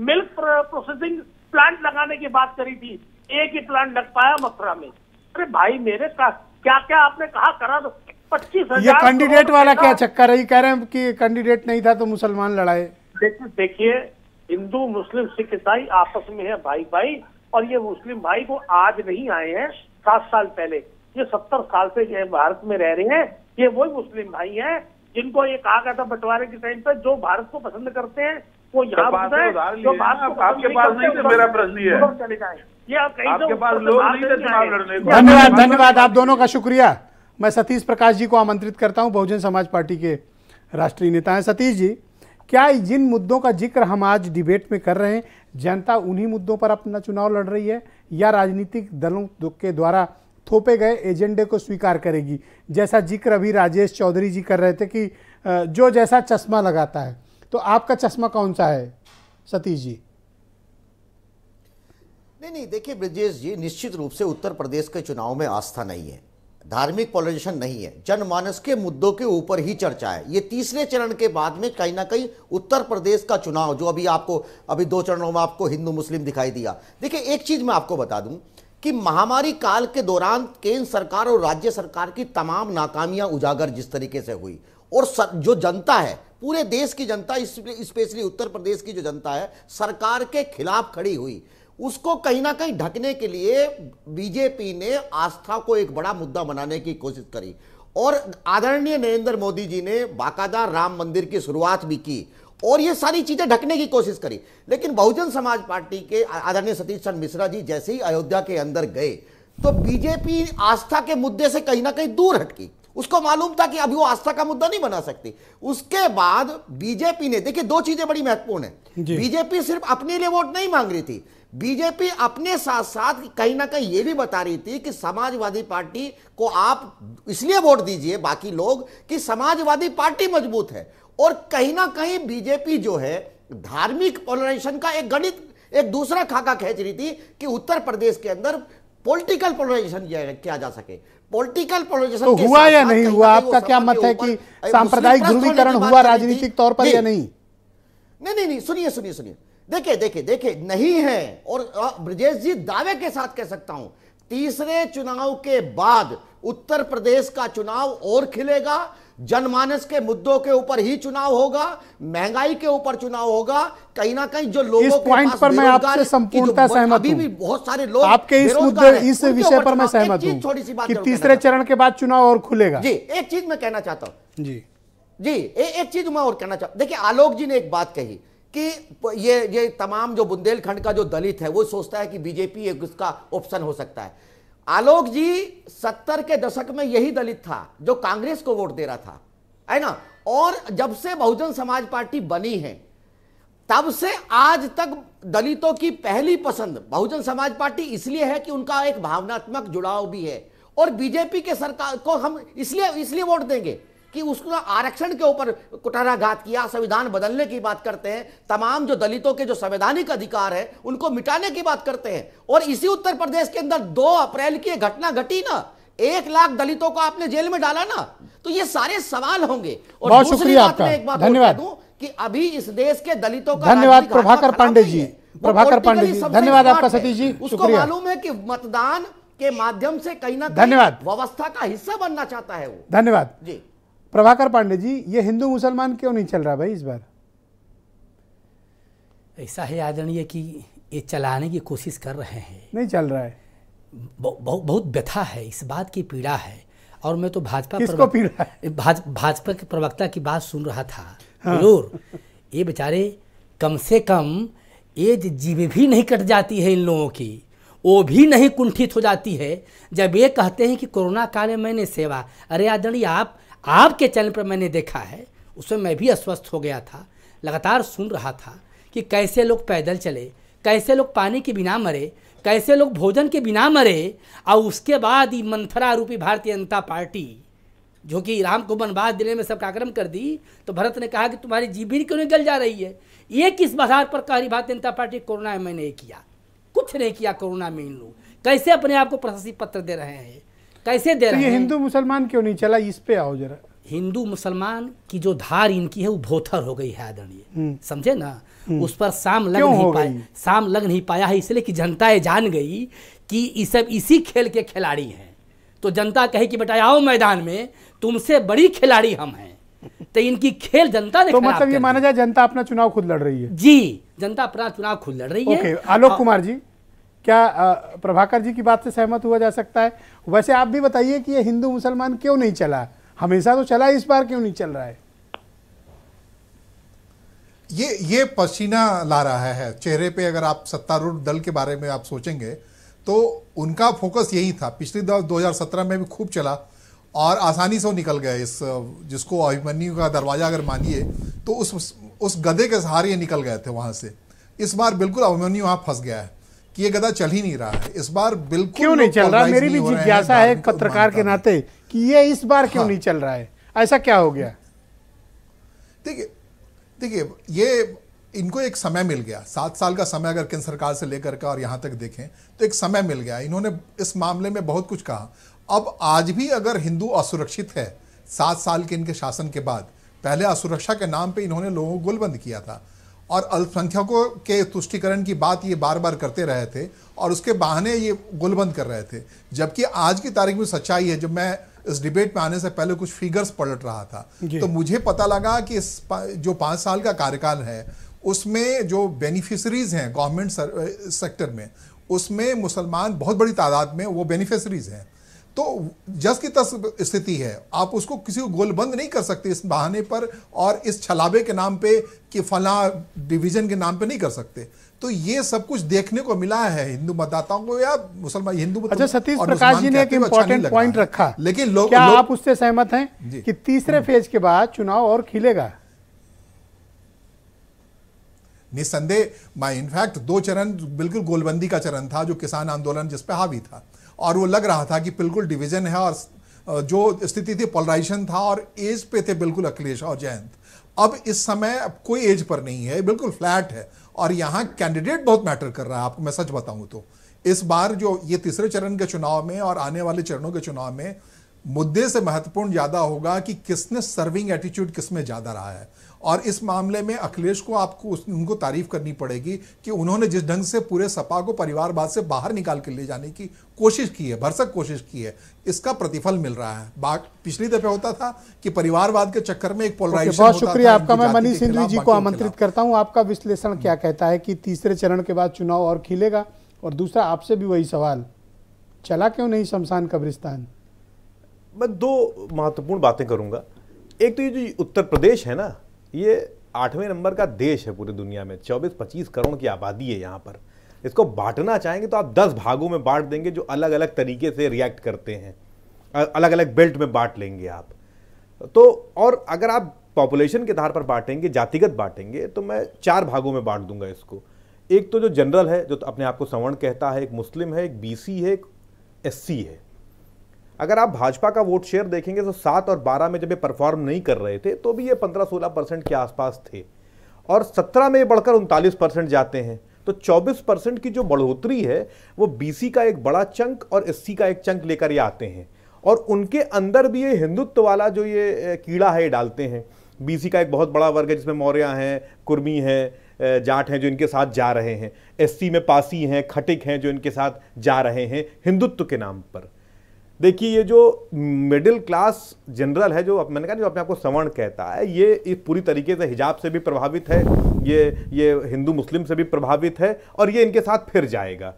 मिल्क प्रोसेसिंग प्लांट लगाने की बात करी थी, 1 ही प्लांट लग पाया मथुरा में। अरे भाई मेरे का क्या क्या आपने कहा करा दो। 25,000 ये कैंडिडेट वाला क्या चक्कर है? कह रहे हैं कि कैंडिडेट नहीं था तो मुसलमान लड़ाए। देखिए, हिंदू मुस्लिम सिख ईसाई आपस में है भाई भाई, और ये मुस्लिम भाई को आज नहीं आए हैं, 7 साल पहले, ये 70 साल से ये भारत में रह रहे हैं। ये वही मुस्लिम भाई हैं जिनको ये कहा गया था बंटवारे के टाइम पे, जो भारत को पसंद करते हैं वो यहाँ घुस है, जो भारत को आपके पास नहीं थे, मेरा प्रश्न ये है, चले जाए। ये कहीं आपके पास लोग नहीं थे चुनाव लड़ने को। धन्यवाद आप दोनों का शुक्रिया। मैं सतीश प्रकाश जी को आमंत्रित करता हूं, बहुजन समाज पार्टी के राष्ट्रीय नेता हैं। सतीश जी, क्या जिन मुद्दों का जिक्र हम आज डिबेट में कर रहे हैं, जनता उन्हीं मुद्दों पर अपना चुनाव लड़ रही है, या राजनीतिक दलों के द्वारा थोपे गए एजेंडे को स्वीकार करेगी? जैसा जिक्र अभी राजेश चौधरी जी कर रहे थे कि जो जैसा चश्मा लगाता है, तो आपका चश्मा कौन सा है सतीश जी? नहीं, देखिए ब्रजेश जी, निश्चित रूप से उत्तर प्रदेश के चुनाव में आस्था नहीं है, धार्मिक पोलराइजेशन नहीं है, जनमानस के मुद्दों के ऊपर ही चर्चा है। ये तीसरे चरण के बाद में कहीं ना कहीं उत्तर प्रदेश का चुनाव, जो अभी 2 चरणों में आपको हिंदू मुस्लिम दिखाई दिया। देखिए, एक चीज मैं आपको बता दूं कि महामारी काल के दौरान केंद्र सरकार और राज्य सरकार की तमाम नाकामियां उजागर जिस तरीके से हुई, और जो जनता है, पूरे देश की जनता, स्पेशली उत्तर प्रदेश की जो जनता है, सरकार के खिलाफ खड़ी हुई, उसको कहीं ना कहीं ढकने के लिए बीजेपी ने आस्था को एक बड़ा मुद्दा बनाने की कोशिश करी, और आदरणीय नरेंद्र मोदी जी ने बाकायदा राम मंदिर की शुरुआत भी की, और ये सारी चीजें ढकने की कोशिश करी। लेकिन बहुजन समाज पार्टी के आदरणीय सतीश चंद्र मिश्रा जी जैसे ही अयोध्या के अंदर गए, तो बीजेपी आस्था के मुद्दे से कहीं ना कहीं दूर हटकी। उसको मालूम था कि अभी वो आस्था का मुद्दा नहीं बना सकती। उसके बाद बीजेपी ने, देखिए 2 चीजें बड़ी महत्वपूर्ण है, बीजेपी सिर्फ अपने लिए वोट नहीं मांग रही थी, बीजेपी अपने साथ साथ कहीं ना कहीं यह भी बता रही थी कि समाजवादी पार्टी को आप इसलिए वोट दीजिए, बाकी लोग, कि समाजवादी पार्टी मजबूत है। और कहीं ना कहीं बीजेपी जो है धार्मिक पोलराइजेशन का एक दूसरा खाका खींच रही थी कि उत्तर प्रदेश के अंदर पॉलिटिकल पोलराइजेशन किया जा सके। पॉलिटिकल पोलराइजेशन तो हुआ या नहीं हुआ? आपका क्या मत है कि सांप्रदायिक ध्रुवीकरण हुआ राजनीतिक तौर पर या नहीं? नहीं, सुनिए, देखिए नहीं है। और ब्रजेश जी, दावे के साथ कह सकता हूं, तीसरे चुनाव के बाद उत्तर प्रदेश का चुनाव और खिलेगा, जनमानस के मुद्दों के ऊपर ही चुनाव होगा, महंगाई के ऊपर चुनाव होगा। कहीं ना कहीं जो लोगों इस पॉइंट पर मैं आपसे संपूर्णतः सहमत हूं। अभी भी बहुत सारे लोग आपके इस मुद्दे, इस विषय पर मैं सहमत हूं कि तीसरे चरण के बाद चुनाव और खुलेगा। जी, एक चीज मैं कहना चाहता हूं जी, जी एक चीज मैं और कहना चाहता, देखिए आलोक जी ने एक बात कही कि ये तमाम जो बुंदेलखंड का जो दलित है वो सोचता है कि बीजेपी एक उसका ऑप्शन हो सकता है। आलोक जी 70 के दशक में यही दलित था जो कांग्रेस को वोट दे रहा था, है ना। और जब से बहुजन समाज पार्टी बनी है तब से आज तक दलितों की पहली पसंद बहुजन समाज पार्टी इसलिए है कि उनका एक भावनात्मक जुड़ाव भी है। और बीजेपी के सरकार को हम इसलिए वोट देंगे कि उसने आरक्षण के ऊपर कुठाराघात किया, संविधान बदलने की बात करते हैं, तमाम जो दलितों के जो संवैधानिक अधिकार है उनको मिटाने की बात करते हैं। और इसी उत्तर प्रदेश के अंदर 2 अप्रैल की घटना घटी ना, 1 लाख दलितों को आपने जेल में डाला ना, तो ये सारे सवाल होंगे। और बहुत शुक्रिया आपका, धन्यवाद कि अभी इस देश के दलितों का धन्यवाद प्रभाकर पांडे जी, प्रभाकर पांडे जी, धन्यवाद आपका सतीश जी, उसको मालूम है कि मतदान के माध्यम से कहीं ना कहीं धन्यवाद व्यवस्था का हिस्सा बनना चाहता है वो। धन्यवाद जी। प्रभाकर पांडे जी, ये हिंदू मुसलमान क्यों नहीं चल रहा भाई इस बार? ऐसा है आदरणीय कि ये चलाने की कोशिश कर रहे हैं, नहीं चल रहा है। बहुत व्यथा है, इस बात की पीड़ा है। और मैं तो भाजपा किसको पीड़ा है? भाजपा के प्रवक्ता की बात सुन रहा था। हाँ। जरूर ये बेचारे कम से कम एज जीभ भी नहीं कट जाती है इन लोगों की, वो भी नहीं कुंठित हो जाती है जब ये कहते हैं कि कोरोना काल में मैंने सेवा। अरे आदरणीय आपके चैनल पर मैंने देखा है, उसमें मैं भी अस्वस्थ हो गया था, लगातार सुन रहा था कि कैसे लोग पैदल चले, कैसे लोग पानी के बिना मरे, कैसे लोग भोजन के बिना मरे। और उसके बाद ये मंथरा रूपी भारतीय जनता पार्टी जो कि राम को वनवास देने में सब कार्यक्रम कर दी, तो भरत ने कहा कि तुम्हारी जीभ भी क्यों नहीं गल जा रही है। ये किस आधार पर कह रही भारतीय जनता पार्टी कोरोना में मैंने किया? कुछ नहीं किया कोरोना में। इन लोग कैसे अपने आप को प्रशस्ति पत्र दे रहे हैं, कैसे दे रहे हैं? ये हिंदू मुसलमान क्यों नहीं चला, इस पे आओ जरा। हिंदू मुसलमान की जो धार इनकी है वो भोथर हो गई है आदरणीय, समझे ना। उस पर साम लग नहीं पाया है, इसलिए कि जनता ये जान गई कि ये सब इसी खेल के खिलाड़ी हैं। तो जनता कहे कि बेटा आओ मैदान में, तुमसे बड़ी खिलाड़ी हम हैं। तो इनकी खेल जनता ने तो मतलब ये माना जाए जनता अपना चुनाव खुद लड़ रही है। जी, जनता अपना चुनाव खुद लड़ रही है। ओके, आलोक कुमार जी, क्या प्रभाकर जी की बात से सहमत हुआ जा सकता है? वैसे आप भी बताइए कि ये हिंदू मुसलमान क्यों नहीं चला? हमेशा तो चला, इस बार क्यों नहीं चल रहा है? ये पसीना ला रहा है चेहरे पे। अगर आप सत्तारूढ़ दल के बारे में आप सोचेंगे तो उनका फोकस यही था। पिछले 2017 में भी खूब चला और आसानी से वो निकल गए। इस जिसको अभिमन्यु का दरवाजा अगर मानिए तो उस गधे के सहारे ये निकल गए थे वहां से। इस बार बिल्कुल अभिमन्यु वहां फंस गया है कि ये गधा चल ही नहीं रहा है। इस बार बिल्कुल क्यों नहीं चल रहा? मेरी भी जिज्ञासा है एक पत्रकार के नाते कि ये इस बार क्यों नहीं चल रहा है, ऐसा क्या हो गया? देखिए ये इनको एक समय मिल गया, 7 साल का समय अगर केंद्र सरकार से लेकर के और यहाँ तक देखें तो एक समय मिल गया। इन्होंने इस मामले में बहुत कुछ कहा। अब आज भी अगर हिंदू असुरक्षित है 7 साल के इनके शासन के बाद, पहले असुरक्षा के नाम पे इन्होंने लोगों को गोलबंद किया था और अल्पसंख्यकों के तुष्टिकरण की बात ये बार बार करते रहे थे और उसके बहाने ये गोलबंद कर रहे थे। जबकि आज की तारीख में सच्चाई है, जब मैं इस डिबेट में आने से पहले कुछ फिगर्स पलट रहा था तो मुझे पता लगा कि इस जो 5 साल का कार्यकाल है उसमें जो बेनिफिशरीज हैं गवर्नमेंट सेक्टर में, उसमें मुसलमान बहुत बड़ी तादाद में वो बेनिफिशरीज हैं। तो जस की तस स्थिति है, आप उसको किसी को गोलबंद नहीं कर सकते इस बहाने पर और इस छलावे के नाम पे कि फला डिवीजन के नाम पे नहीं कर सकते। तो ये सब कुछ देखने को मिला है हिंदू मतदाताओं को या मुसलमान हिंदू। अच्छा, सतीश प्रकाश जी ने एक इम्पोर्टेंट पॉइंट रखा, लेकिन क्या आप उससे सहमत हैं कि तीसरे फेज के बाद चुनाव और खिलेगा? निस्संदेह, मैं इनफैक्ट 2 चरण बिल्कुल गोलबंदी का चरण था जो किसान आंदोलन जिस पे हावी था और वो लग रहा था कि बिल्कुल डिवीजन है और जो स्थिति थी पोलराइजेशन था और एज पे थे बिल्कुल अखिलेश और जयंत। अब इस समय कोई एज पर नहीं है, बिल्कुल फ्लैट है और यहाँ कैंडिडेट बहुत मैटर कर रहा है। आपको मैं सच बताऊं तो इस बार जो ये तीसरे चरण के चुनाव में और आने वाले चरणों के चुनाव में मुद्दे से महत्वपूर्ण ज्यादा होगा कि किसने सर्विंग एटीट्यूड किसमें ज्यादा रहा है। और इस मामले में अखिलेश को आपको उनको तारीफ करनी पड़ेगी कि उन्होंने जिस ढंग से पूरे सपा को परिवारवाद से बाहर निकाल के ले जाने की कोशिश की है, भरसक कोशिश की है, इसका प्रतिफल मिल रहा है। पिछली दफे होता था कि परिवारवाद के चक्कर में एक पोलराइजेशन बहुत शुक्रिया आपका। मैं मनीष सिंधवी जी को आमंत्रित करता हूं। आपका विश्लेषण क्या कहता है कि तीसरे चरण के बाद चुनाव और खिलेगा? और दूसरा आपसे भी वही सवाल, चला क्यों नहीं शमशान कब्रिस्तान? मैं 2 महत्वपूर्ण बातें करूंगा। एक तो ये जो उत्तर प्रदेश है ना, ये 8वें नंबर का देश है पूरी दुनिया में, 24-25 करोड़ की आबादी है यहाँ पर। इसको बांटना चाहेंगे तो आप 10 भागों में बांट देंगे जो अलग अलग तरीके से रिएक्ट करते हैं, अलग अलग बेल्ट में बांट लेंगे आप तो। और अगर आप पॉपुलेशन के आधार पर बांटेंगे, जातिगत बांटेंगे, तो मैं 4 भागों में बांट दूंगा इसको। एक तो जो जनरल है, जो अपने आप को सवर्ण कहता है, एक मुस्लिम है, एक बीसी है, एक एससी है। अगर आप भाजपा का वोट शेयर देखेंगे तो 7 और 12 में जब ये परफॉर्म नहीं कर रहे थे तो भी ये 15-16% के आसपास थे, और 17 में ये बढ़कर 39% जाते हैं। तो 24% की जो बढ़ोतरी है वो बीसी का एक बड़ा चंक और एससी का एक चंक लेकर ये आते हैं, और उनके अंदर भी ये हिंदुत्व वाला जो ये कीड़ा है ये डालते हैं। बीसी का एक बहुत बड़ा वर्ग है जिसमें मौर्य हैं, कुर्मी हैं, जाट हैं जो इनके साथ जा रहे हैं। एससी में पासी हैं, खटिक हैं जो इनके साथ जा रहे हैं हिंदुत्व के नाम पर। देखिए ये जो मिडिल क्लास जनरल है, जो मैंने कहा जो अपने आप को सवर्ण कहता है, ये पूरी तरीके से हिजाब से भी प्रभावित है, ये हिंदू मुस्लिम से भी प्रभावित है, और ये इनके साथ फिर जाएगा।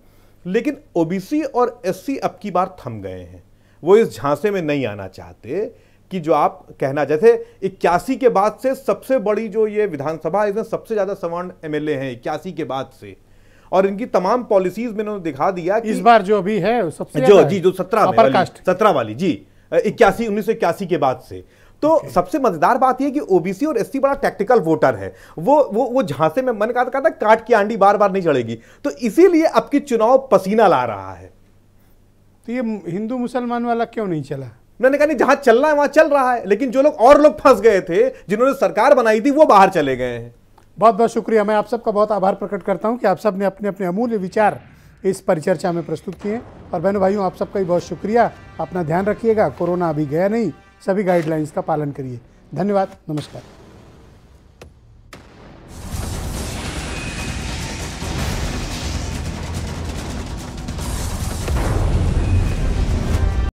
लेकिन ओबीसी और एससी अब की बार थम गए हैं, वो इस झांसे में नहीं आना चाहते कि जो आप कहना, जैसे 81 के बाद से सबसे बड़ी जो ये विधानसभा है, इसमें सबसे ज्यादा सवर्ण एमएलए हैं 81 के बाद से, और इनकी तमाम पॉलिसीज में इन्होंने दिखा दिया कि इस बार जो अभी है सबसे जो 17 वाली जी 1981 के बाद से। तो सबसे मजेदार बात यह कि ओबीसी और एससी बड़ा टैक्टिकल वोटर है, वो झांसे में मन कहा था काट की आंडी बार बार नहीं चढ़ेगी, तो इसीलिए अब की चुनाव पसीना ला रहा है। तो ये हिंदू मुसलमान वाला क्यों नहीं चला? मैंने कहा नहीं, जहां चलना है वहां चल रहा है, लेकिन जो लोग फंस गए थे, जिन्होंने सरकार बनाई थी, वो बाहर चले गए हैं। बहुत बहुत शुक्रिया। मैं आप सबका बहुत आभार प्रकट करता हूं कि आप सब ने अपने अपने अमूल्य विचार इस परिचर्चा में प्रस्तुत किए। और बहनों भाइयों, आप सबका भी बहुत शुक्रिया। अपना ध्यान रखिएगा, कोरोना अभी गया नहीं, सभी गाइडलाइंस का पालन करिए। धन्यवाद, नमस्कार।